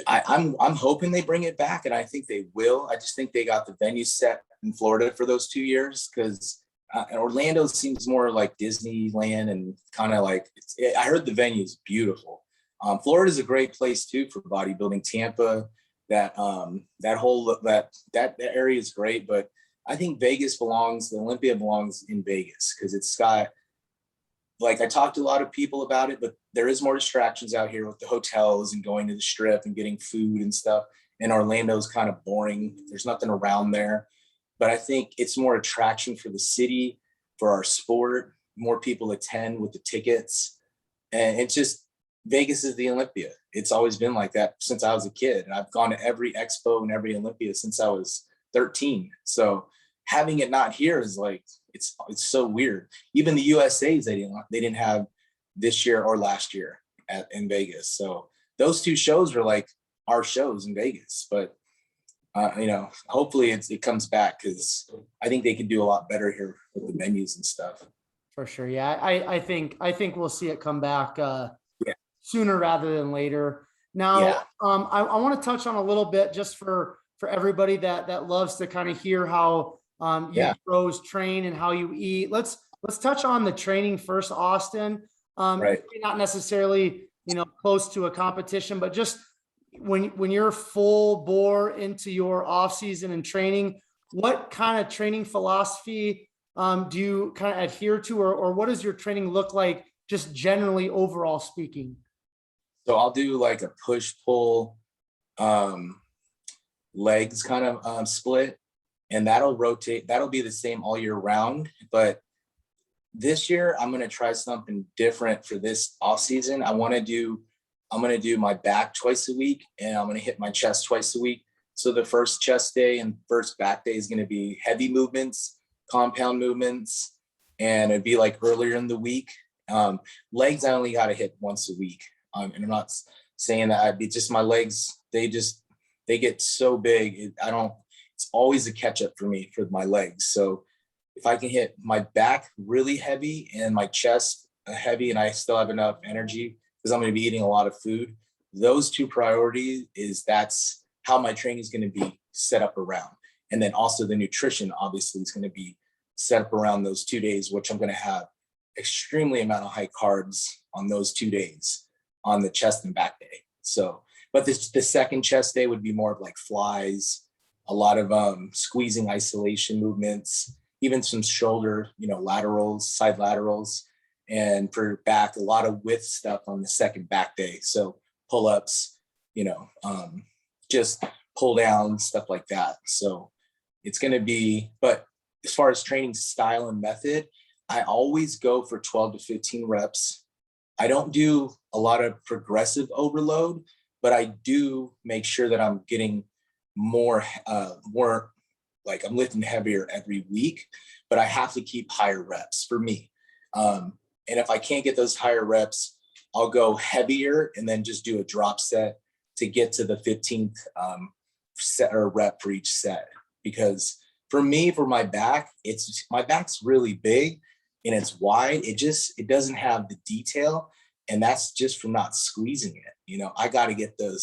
I'm hoping they bring it back, and I think they will. I just think they got the venue set in Florida for those 2 years, because Orlando seems more like Disneyland, and kind of like I heard the venue is beautiful. Florida is a great place too for bodybuilding. Tampa, that area is great, but I think the Olympia belongs in Vegas, because it's got, like, I talked to a lot of people about it, but there is more distractions out here with the hotels and going to the Strip and getting food and stuff. And Orlando's kind of boring. There's nothing around there, but I think it's more attraction for the city, for our sport. More people attend with the tickets, and it's just, Vegas is the Olympia. It's always been like that since I was a kid. And I've gone to every expo and every Olympia since I was 13. So having it not here is like, it's so weird. Even the USA's they didn't have this year or last year in Vegas. So those two shows were like our shows in Vegas. But hopefully it comes back, because I think they could do a lot better here with the menus and stuff. For sure. Yeah. I think we'll see it come back sooner rather than later. Now, I want to touch on a little bit, just for everybody that loves to kind of hear how you pros train and how you eat. Let's touch on the training first, Austin. Right. Not necessarily, close to a competition, but just when you're full bore into your off season and training, what kind of training philosophy do you kind of adhere to, or what does your training look like, just generally overall speaking? So I'll do like a push-pull legs kind of split, and that'll rotate. That'll be the same all year round. But this year, I'm going to try something different for this off season. I'm going to do my back twice a week, and I'm going to hit my chest twice a week. So the first chest day and first back day is going to be heavy movements, compound movements, and it'd be like earlier in the week. Legs, I only got to hit once a week. And I'm not saying that it's just my legs. They get so big. It's always a catch up for me for my legs. So if I can hit my back really heavy and my chest heavy, and I still have enough energy, because I'm going to be eating a lot of food, those two priorities that's how my training is going to be set up around. And then also the nutrition, obviously, is going to be set up around those 2 days, which I'm going to have extremely amount of high carbs on those 2 days, on the chest and back day. So, but the second chest day would be more of like flies, a lot of squeezing isolation movements, even some shoulder, laterals, side laterals, and for back, a lot of width stuff on the second back day. So pull-ups, just pull down, stuff like that. So it's going to be, but as far as training style and method, I always go for 12 to 15 reps. I don't do a lot of progressive overload, but I do make sure that I'm getting more like I'm lifting heavier every week, but I have to keep higher reps for me. And if I can't get those higher reps, I'll go heavier and then just do a drop set to get to the 15th set or rep for each set. Because for me, for my back, my back's really big and it's wide. It doesn't have the detail, and that's just from not squeezing it. I got to get the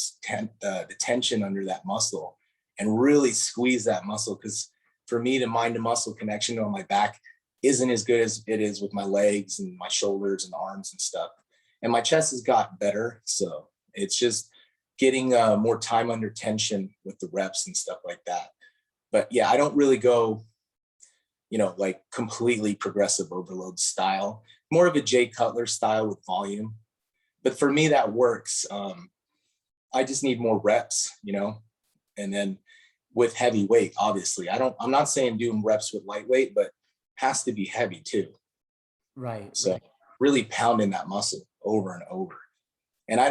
tension under that muscle and really squeeze that muscle, because for me, the mind to muscle connection on my back isn't as good as it is with my legs and my shoulders and arms and stuff. And my chest has got better. So it's just getting more time under tension with the reps and stuff like that. But yeah, I don't really go, like completely progressive overload style, more of a Jay Cutler style with volume. But for me, that works. I just need more reps, and then with heavy weight, obviously. I'm not saying doing reps with lightweight, but has to be heavy too. Right. So right. really pounding that muscle over and over. And I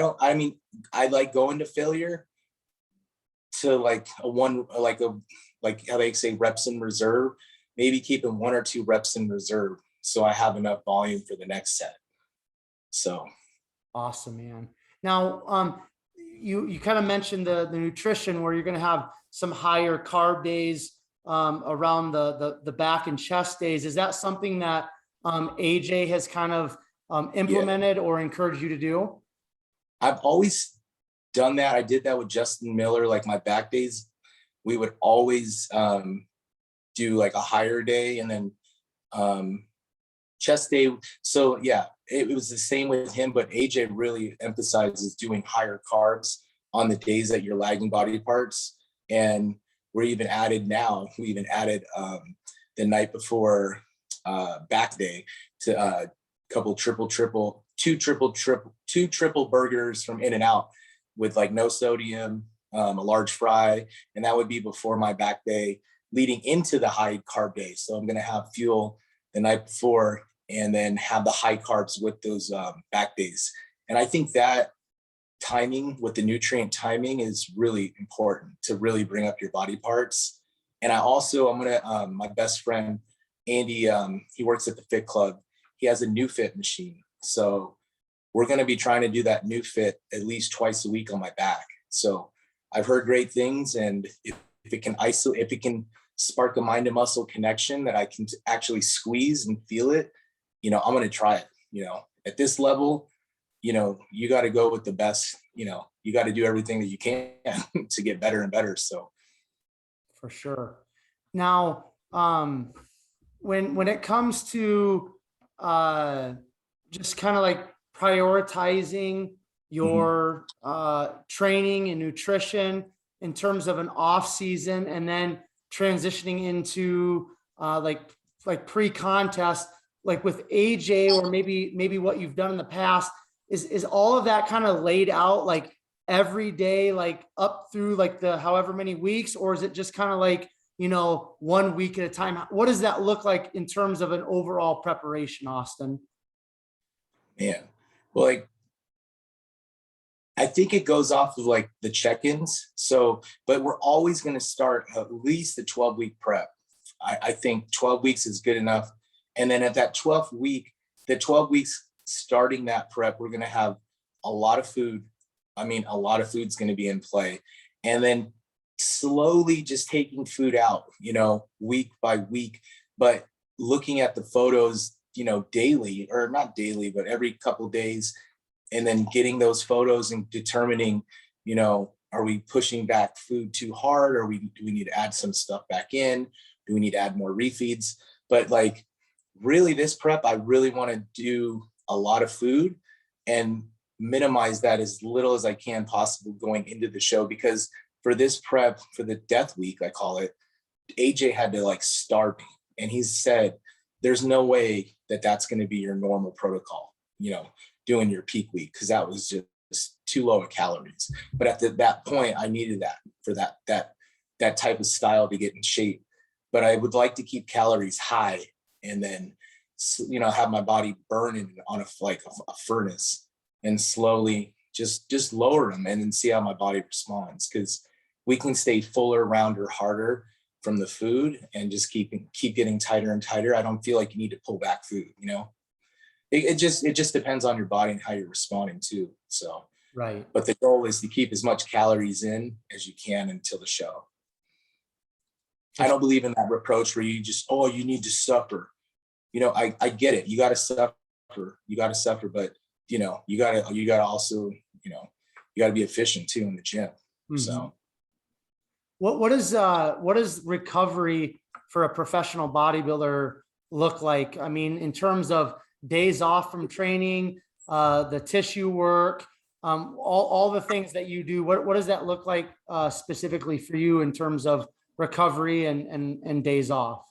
like going to failure to like how they say reps in reserve, maybe keeping 1 or 2 reps in reserve so I have enough volume for the next set. So Awesome, man. Now, you kind of mentioned the nutrition, where you're going to have some higher carb days around the back and chest days. Is that something that AJ has kind of implemented or encouraged you to do? I've always done that. I did that with Justin Miller. Like my back days, we would always do like a higher day, and then chest day. So yeah, it was the same with him, but AJ really emphasizes doing higher carbs on the days that you're lagging body parts. And we even added the night before back day to a couple two triple burgers from In-N-Out with like no sodium, a large fry. And that would be before my back day leading into the high carb day. So I'm going to have fuel the night before and then have the high carbs with those back days. And I think that timing with the nutrient timing is really important to really bring up your body parts. And my best friend, Andy, he works at the Fit Club. He has a new fit machine. So we're going to be trying to do that new fit at least twice a week on my back. So I've heard great things. And if it can spark a mind to muscle connection that I can actually squeeze and feel it, I'm going to try it. At this level, you got to go with the best, you got to do everything that you can to get better and better. So for sure. Now, when it comes to just kind of like prioritizing your training and nutrition in terms of an off season, and then transitioning into like pre-contest, like with AJ, or maybe what you've done in the past, is all of that kind of laid out like every day, like up through like the however many weeks, or is it just kind of like 1 week at a time? What does that look like in terms of an overall preparation, Austin? Yeah, well, like I think it goes off of like the check-ins. So, but we're always going to start at least a 12-week prep. I think 12 weeks is good enough. And then at that 12th week, the 12 weeks starting that prep, we're going to have a lot of food. A lot of food's going to be in play. And then slowly just taking food out, week by week, but looking at the photos, daily, or not daily, but every couple of days, and then getting those photos and determining, are we pushing back food too hard? Or do we need to add some stuff back in? Do we need to add more refeeds? But like really this prep, I really want to do a lot of food and minimize that as little as I can possible going into the show, because for this prep, for the death week, I call it, AJ had to like starve me. And he said, there's no way that that's going to be your normal protocol, doing your peak week. Cause that was just too low of calories. But at that point, I needed that for that type of style to get in shape. But I would like to keep calories high and then, you know, have my body burning on a furnace and slowly just lower them and then see how my body responds. Because we can stay fuller, rounder, harder from the food and just keep getting tighter and tighter. I don't feel like you need to pull back food, you know. It just depends on your body and how you're responding too. So, right. But the goal is to keep as much calories in as you can until the show. I don't believe in that approach where you just, oh, you need to suffer. You know, I get it. You got to suffer, but you know, you got to also, you know, you got to be efficient too in the gym. Mm-hmm. So what does recovery for a professional bodybuilder look like? I mean, in terms of days off from training, the tissue work, all the things that you do, what does that look like specifically for you in terms of recovery and days off?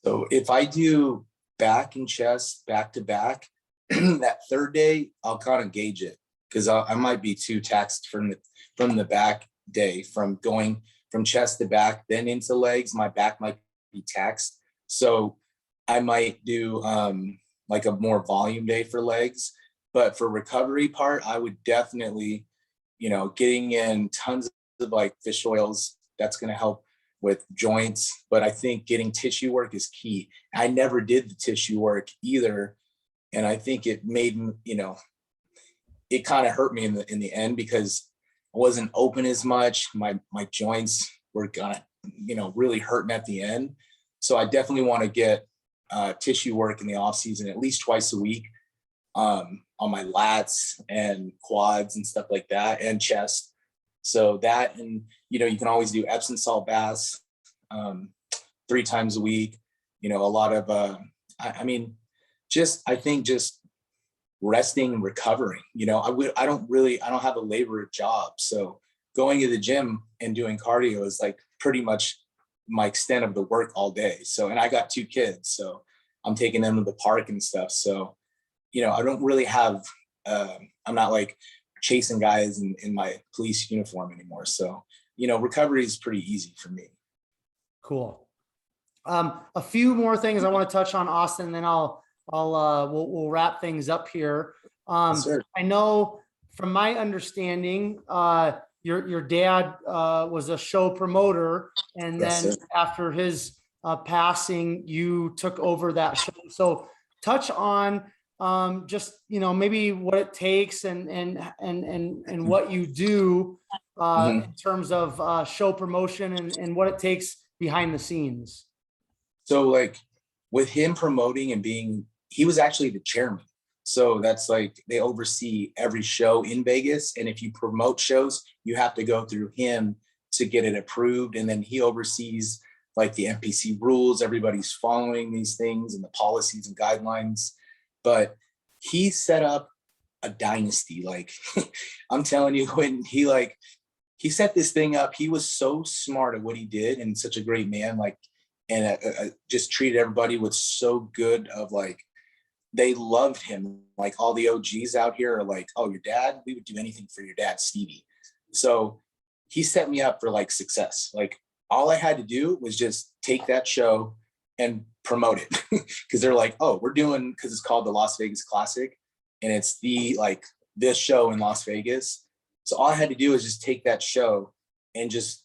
So if I do back and chest back to back, that third day, I'll kind of gauge it because I might be too taxed from the back day, from going from chest to back, then into legs. My back might be taxed. So I might do like a more volume day for legs. But for recovery part, I would definitely, you know, getting in tons of like fish oils, that's going to help with joints. But I think getting tissue work is key. I never did the tissue work either. And I think it made, you know, it kind of hurt me in the end because I wasn't open as much. My joints were gonna, you know, really hurting at the end. So I definitely want to get tissue work in the off season at least twice a week on my lats and quads and stuff like that, and chest. So that, and you know, you can always do Epsom salt baths 3 times a week. You know, a lot of I think just resting and recovering. You know, I don't have a labor job, so going to the gym and doing cardio is like pretty much my extent of the work all day. So, and I got 2 kids, so I'm taking them to the park and stuff. So, you know, I don't really have, I'm not like chasing guys in my police uniform anymore. So, you know, recovery is pretty easy for me. Cool. A few more things I want to touch on, Austin, and then we'll wrap things up here. Yes, I know from my understanding, your dad was a show promoter, and Yes, then sir. after his passing, you took over that show. So touch on just, you know, maybe what it takes and what you do in terms of show promotion and what it takes behind the scenes. So like with him promoting and he was actually the chairman. So that's like, they oversee every show in Vegas. And if you promote shows, you have to go through him to get it approved. And then he oversees like the NPC rules. Everybody's following these things and the policies and guidelines. But he set up a dynasty. Like I'm telling you, when he set this thing up, he was so smart at what he did and such a great man, like, and just treated everybody with so good of like, they loved him. Like all the OGs out here are like, oh, your dad, we would do anything for your dad, Stevie. So he set me up for like success. Like all I had to do was just take that show and promote it. Cause they're like, oh, we're doing, cause it's called the Las Vegas Classic. And it's this show in Las Vegas. So all I had to do is just take that show and just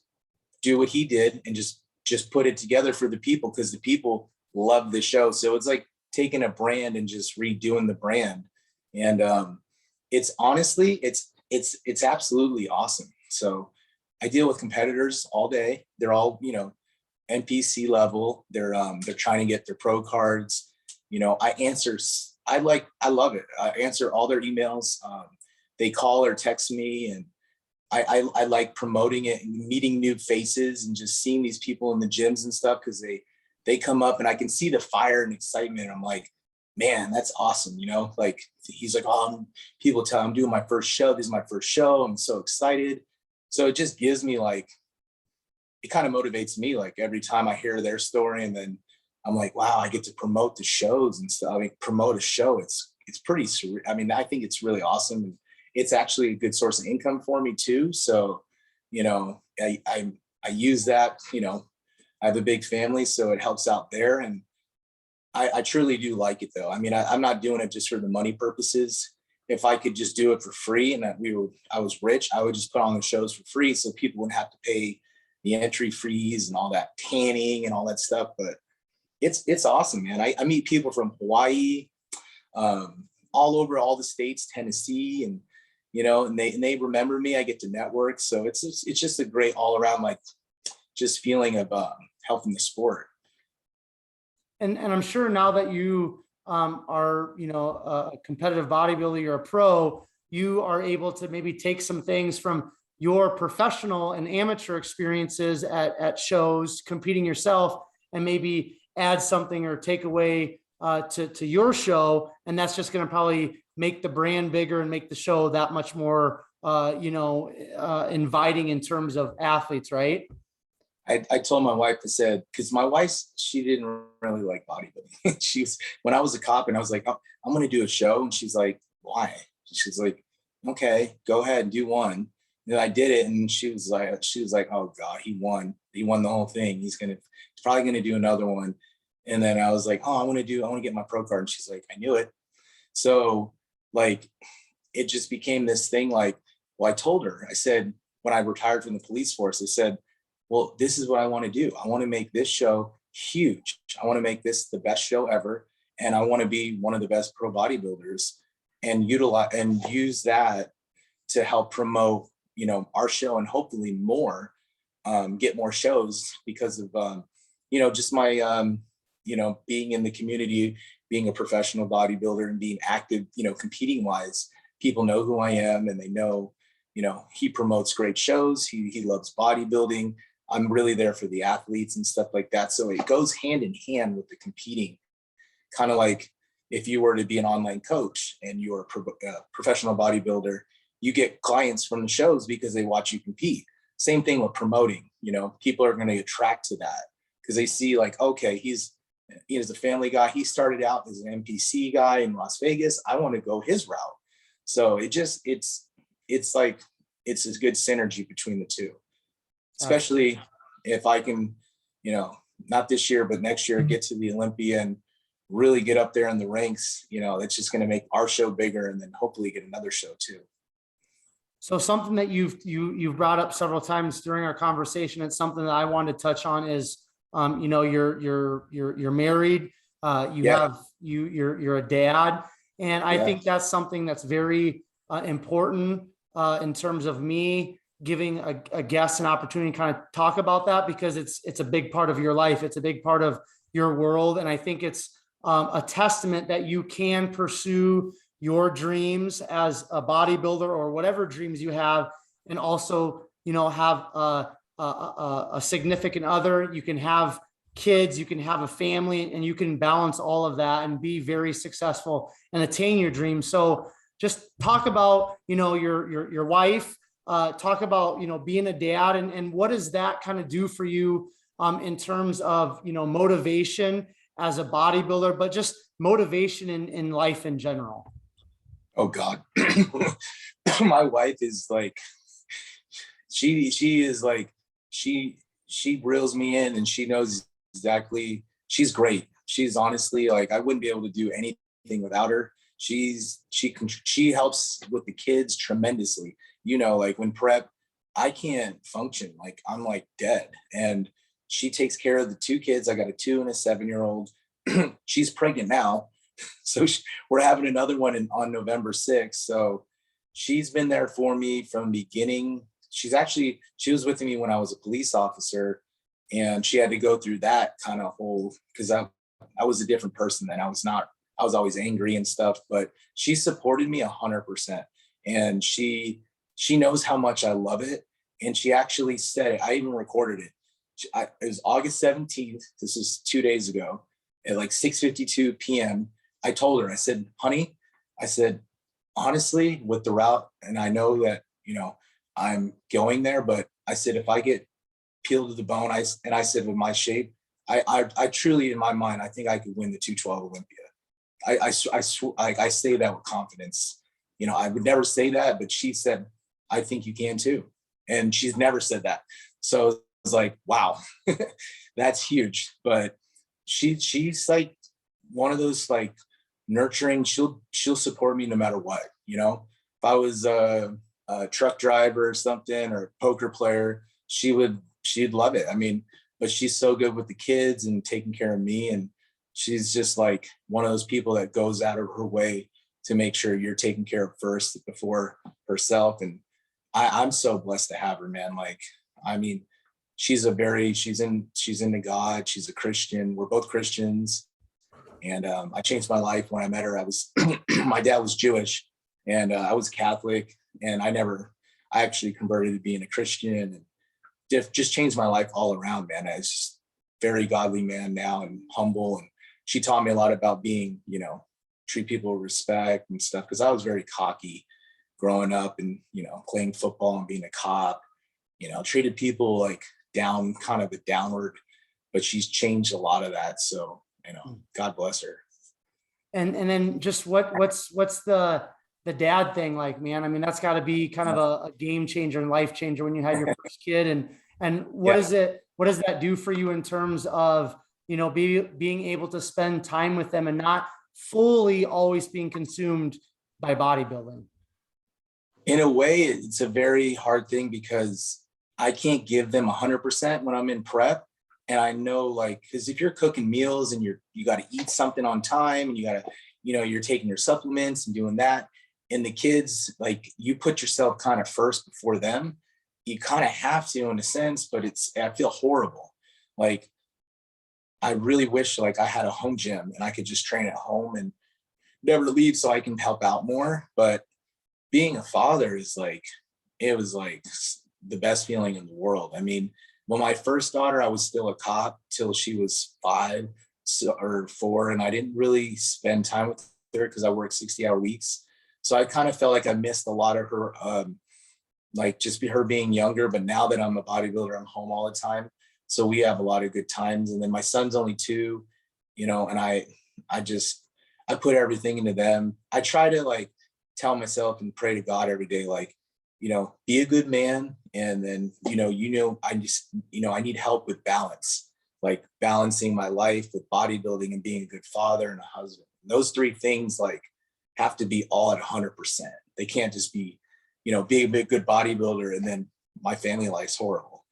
do what he did and just put it together for the people, because the people love the show. So it's like taking a brand and just redoing the brand. And it's honestly, it's absolutely awesome. So I deal with competitors all day. They're all, you know, NPC level. They're trying to get their pro cards. You know, I love it. I answer all their emails. They call or text me, and I like promoting it and meeting new faces and just seeing these people in the gyms and stuff, because they come up and I can see the fire and excitement. I'm like, man, that's awesome. You know, like he's like, oh, people tell I'm doing my first show. This is my first show. I'm so excited. So it just gives me like, it kind of motivates me. Like every time I hear their story, and then I'm like, wow, I get to promote the shows and stuff. I mean, promote a show. It's pretty surreal. I mean, I think it's really awesome. it's actually a good source of income for me too. So, I use that, I have a big family, so it helps out there. And I truly do like it though. I mean, I'm not doing it just for the money purposes. If I could just do it for free and I was rich, I would just put on the shows for free so people wouldn't have to pay the entry fees and all that tanning and all that stuff. But it's awesome, man. I meet people from Hawaii, all over all the states, Tennessee, and and they remember me. I get to network, so it's just a great all around like just feeling of helping the sport. And I'm sure now that you are, a competitive bodybuilder, you're a pro, you are able to maybe take some things from your professional and amateur experiences at shows, competing yourself, and maybe add something or take away to your show. And that's just going to probably make the brand bigger and make the show that much more, inviting in terms of athletes, right? I told my wife, I said, because my wife, she didn't really like bodybuilding. When I was a cop and I was like, oh, I'm going to do a show. And she's like, why? She's like, okay, go ahead and do one. And then I did it. And she was like, oh God, he won the whole thing. He's probably going to do another one. And then I was like, oh, I want to get my pro card. And she's like, I knew it. So like, it just became this thing. Like, well, I told her, I said, when I retired from the police force, I said, well, this is what I want to do. I want to make this show huge. I want to make this the best show ever. And I want to be one of the best pro bodybuilders and use that to help promote, our show and hopefully more, get more shows because of, just my, being in the community, being a professional bodybuilder and being active, competing wise, people know who I am and they know, he promotes great shows. He loves bodybuilding. I'm really there for the athletes and stuff like that. So it goes hand in hand with the competing, kind of like if you were to be an online coach and you're a professional bodybuilder, you get clients from the shows because they watch you compete. Same thing with promoting, people are going to attract to that because they see like, okay, he's a family guy. He started out as an NPC guy in Las Vegas. I want to go his route. So it's like, it's a good synergy between the two. Especially if I can, not this year, but next year, get to the Olympia and really get up there in the ranks, that's just going to make our show bigger and then hopefully get another show too. So something that you've brought up several times during our conversation, it's something that I wanted to touch on is, you're married, you're a dad. And I think that's something that's very important in terms of me giving a guest an opportunity to kind of talk about that because it's a big part of your life. It's a big part of your world. And I think it's a testament that you can pursue your dreams as a bodybuilder or whatever dreams you have. And also, have a significant other, you can have kids, you can have a family, and you can balance all of that and be very successful and attain your dreams. So just talk about, your wife, talk about, being a dad and what does that kind of do for you in terms of, motivation as a bodybuilder, but just motivation in life in general. Oh God. My wife is like, she is like, she reels me in and she knows exactly, she's great. She's honestly like, I wouldn't be able to do anything without her. She helps with the kids tremendously. Like when prep, I can't function. Like I'm like dead. And she takes care of the two kids. I got a 2 and a 7-year-old. She's pregnant now. So we're having another one on November 6th. So she's been there for me from beginning. She was with me when I was a police officer and she had to go through that kind of whole, because I was a different person then. I was always angry and stuff, but she supported me 100%. And she knows how much I love it. And she actually said it. I even recorded it. It was August 17th. This is 2 days ago at like 6:52 p.m. I told her, I said, honey, I said, honestly, with the route, and I know that, I'm going there, but I said, if I get peeled to the bone, I said, with my shape, I truly, in my mind, I think I could win the 212 Olympia. I say that with confidence. you know, I would never say that, but she said, I think you can too. And she's never said that. So it was like, wow, that's huge. But she's like one of those like nurturing, she'll support me no matter what, you know. If I was a truck driver or something, or a poker player, she'd love it. I mean, but she's so good with the kids and taking care of me. And she's just like one of those people that goes out of her way to make sure you're taken care of first before herself. And I'm so blessed to have her, man. Like, I mean, she's into God. She's a Christian. We're both Christians. And I changed my life when I met her. My dad was Jewish and I was Catholic, and I actually converted to being a Christian, and just changed my life all around, man. I was just very godly man now and humble. And she taught me a lot about being, you know, treat people with respect and stuff. Cause I was very cocky growing up and, you know, playing football and being a cop, you know, treated people like down, kind of a downward, but she's changed a lot of that. So, you know, God bless her. And then just what's the dad thing like, man? I mean, that's got to be kind of a game changer and life changer when you have your first kid. And what does that do for you in terms of, you know, being able to spend time with them and not fully always being consumed by bodybuilding? In a way, it's a very hard thing because I can't give them 100% when I'm in prep. And I know, like, because if you're cooking meals and you got to eat something on time, and you got to, you know, you're taking your supplements and doing that. And the kids, like, you put yourself kind of first before them. You kind of have to, in a sense, but I feel horrible. Like, I really wish like I had a home gym and I could just train at home and never leave so I can help out more. But being a father is like, it was like the best feeling in the world. I mean, when my first daughter, I was still a cop till she was 5 or 4. And I didn't really spend time with her because I worked 60-hour weeks. So I kind of felt like I missed a lot of her, like just her being younger. But now that I'm a bodybuilder, I'm home all the time. So we have a lot of good times. And then my son's only 2, you know, and I put everything into them. I try to like tell myself and pray to God every day, like, you know, be a good man. And then, I need help with balance, like balancing my life with bodybuilding and being a good father and a husband. Those 3 things like have to be all at 100%. They can't just be, you know, being a big, good bodybuilder and then my family life's horrible.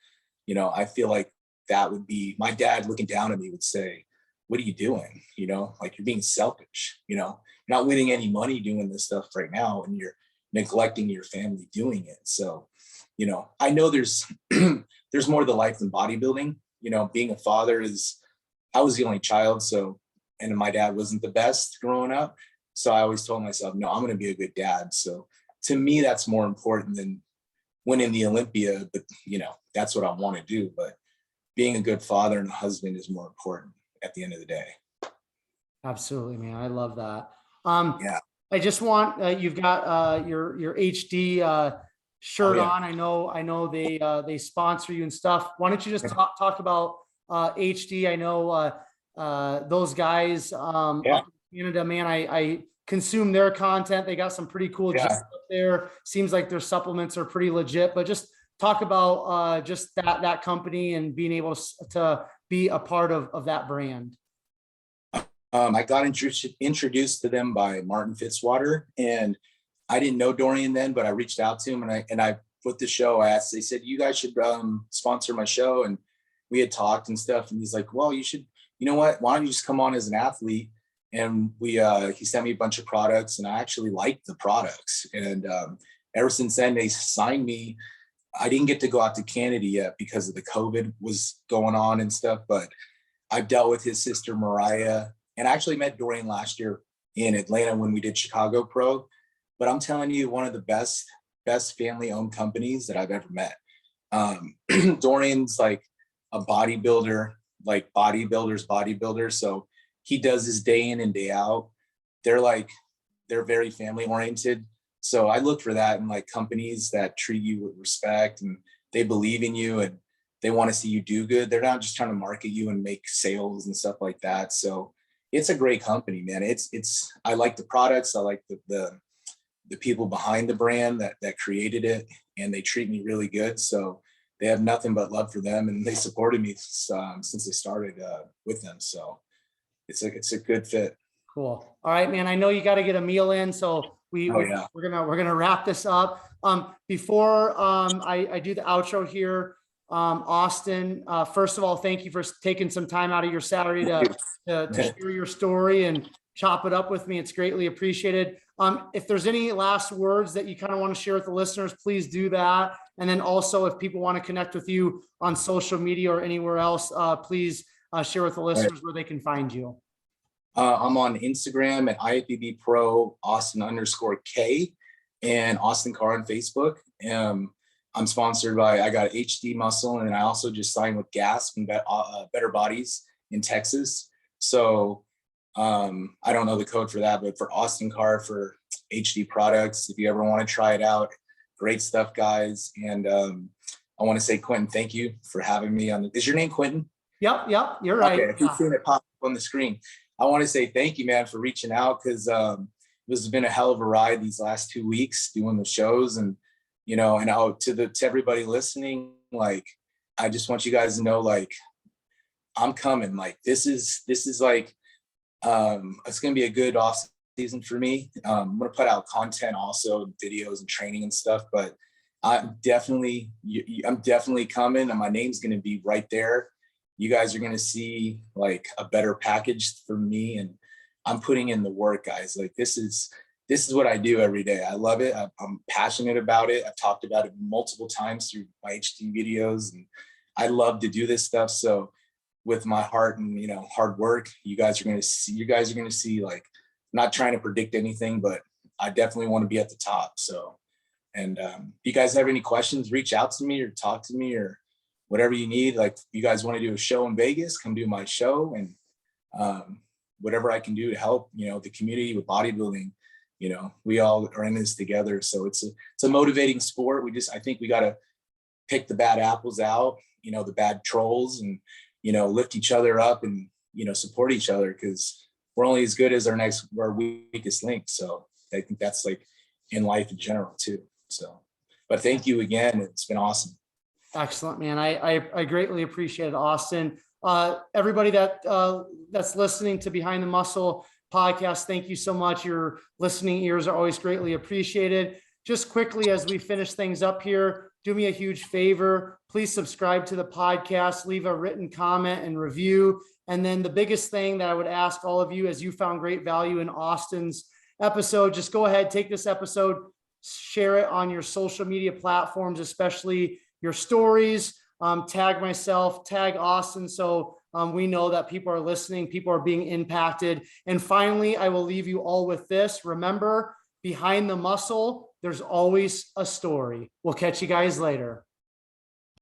You know, I feel like that would be, my dad looking down at me would say, what are you doing? You know, like you're being selfish, you know, you're not winning any money doing this stuff right now and you're neglecting your family doing it. So, you know, I know there's more to life than bodybuilding. You know, being a father I was the only child. So, and my dad wasn't the best growing up. So I always told myself, no, I'm going to be a good dad. So to me, that's more important than winning the Olympia, but you know, that's what I want to do. But being a good father and a husband is more important at the end of the day. Absolutely, man. I love that. Yeah. I just want, you've got your HD shirt on. I know they sponsor you and stuff. Why don't you just talk about HD? I know those guys up in Canada, man, I consume their content. They got some pretty cool gyms up there. Seems like their supplements are pretty legit, but just talk about just that company and being able to be a part of that brand. I got introduced to them by Martin Fitzwater, and I didn't know Dorian then, but I reached out to him and I put the show. They said, you guys should sponsor my show. And we had talked and stuff. And he's like, well, you should, you know what, why don't you just come on as an athlete? And he sent me a bunch of products and I actually liked the products. And ever since then they signed me. I didn't get to go out to Canada yet because of the COVID was going on and stuff, but I've dealt with his sister, Mariah, and I actually met Dorian last year in Atlanta when we did Chicago Pro. But I'm telling you, one of the best family-owned companies that I've ever met. Dorian's like a bodybuilder, like bodybuilder. So he does his day in and day out. They're very family oriented. So I look for that in like companies that treat you with respect and they believe in you and they want to see you do good. They're not just trying to market you and make sales and stuff like that. So it's a great company, man. I like the products. I like the the people behind the brand that created it, and they treat me really good. So they have nothing but love for them, and they supported me since they started with them. So it's a good fit. Cool. All right, man. I know you got to get a meal in, so we're gonna wrap this up. Before I do the outro here, Austin, first of all, thank you for taking some time out of your Saturday to share your story and chop it up with me. It's greatly appreciated. If there's any last words that you kind of want to share with the listeners, please do that. And then also, if people want to connect with you on social media or anywhere else, please share with the listeners where they can find you. I'm on Instagram at IFBB Pro Austin_K, and Austin Karr on Facebook. I'm sponsored by, I got HD Muscle, and I also just signed with Gasp and Better Bodies in Texas. So I don't know the code for that, but for Austin Karr for HD products, if you ever want to try it out, great stuff, guys. And I want to say, Quentin, thank you for having me on. Is your name Quentin? Yep, you're right. Okay, I keep seeing it pop up on the screen. I want to say thank you, man, for reaching out, because this has been a hell of a ride these last 2 weeks doing the shows, and and to everybody listening, like, I just want you guys to know, like, I'm coming. Like, this is like it's gonna be a good off season for me. I'm gonna put out content, also videos and training and stuff, but I'm definitely coming, and my name's gonna be right there. You guys are going to see like a better package for me, and I'm putting in the work, guys. Like, this is what I do every day. I love it. I'm passionate about it. I've talked about it multiple times through my HD videos, and I love to do this stuff. So with my heart and, hard work, you guys are going to see, like, I'm not trying to predict anything, but I definitely want to be at the top. So, and if you guys have any questions, reach out to me or talk to me, or whatever you need. Like, you guys want to do a show in Vegas, come do my show, and whatever I can do to help, the community with bodybuilding, we all are in this together. So it's a motivating sport. I think we got to pick the bad apples out, the bad trolls, and, lift each other up, and, support each other, because we're only as good as our weakest link. So I think that's, like, in life in general too. So, but thank you again. It's been awesome. Excellent, man. I greatly appreciate it, Austin. Everybody that's listening to Behind the Muscle podcast, thank you so much. Your listening ears are always greatly appreciated. Just quickly, as we finish things up here, do me a huge favor. Please subscribe to the podcast, leave a written comment and review. And then the biggest thing that I would ask all of you, as you found great value in Austin's episode, just go ahead, take this episode, share it on your social media platforms, especially your stories, tag myself, tag Austin. So we know that people are listening, people are being impacted. And finally, I will leave you all with this. Remember, behind the muscle, there's always a story. We'll catch you guys later.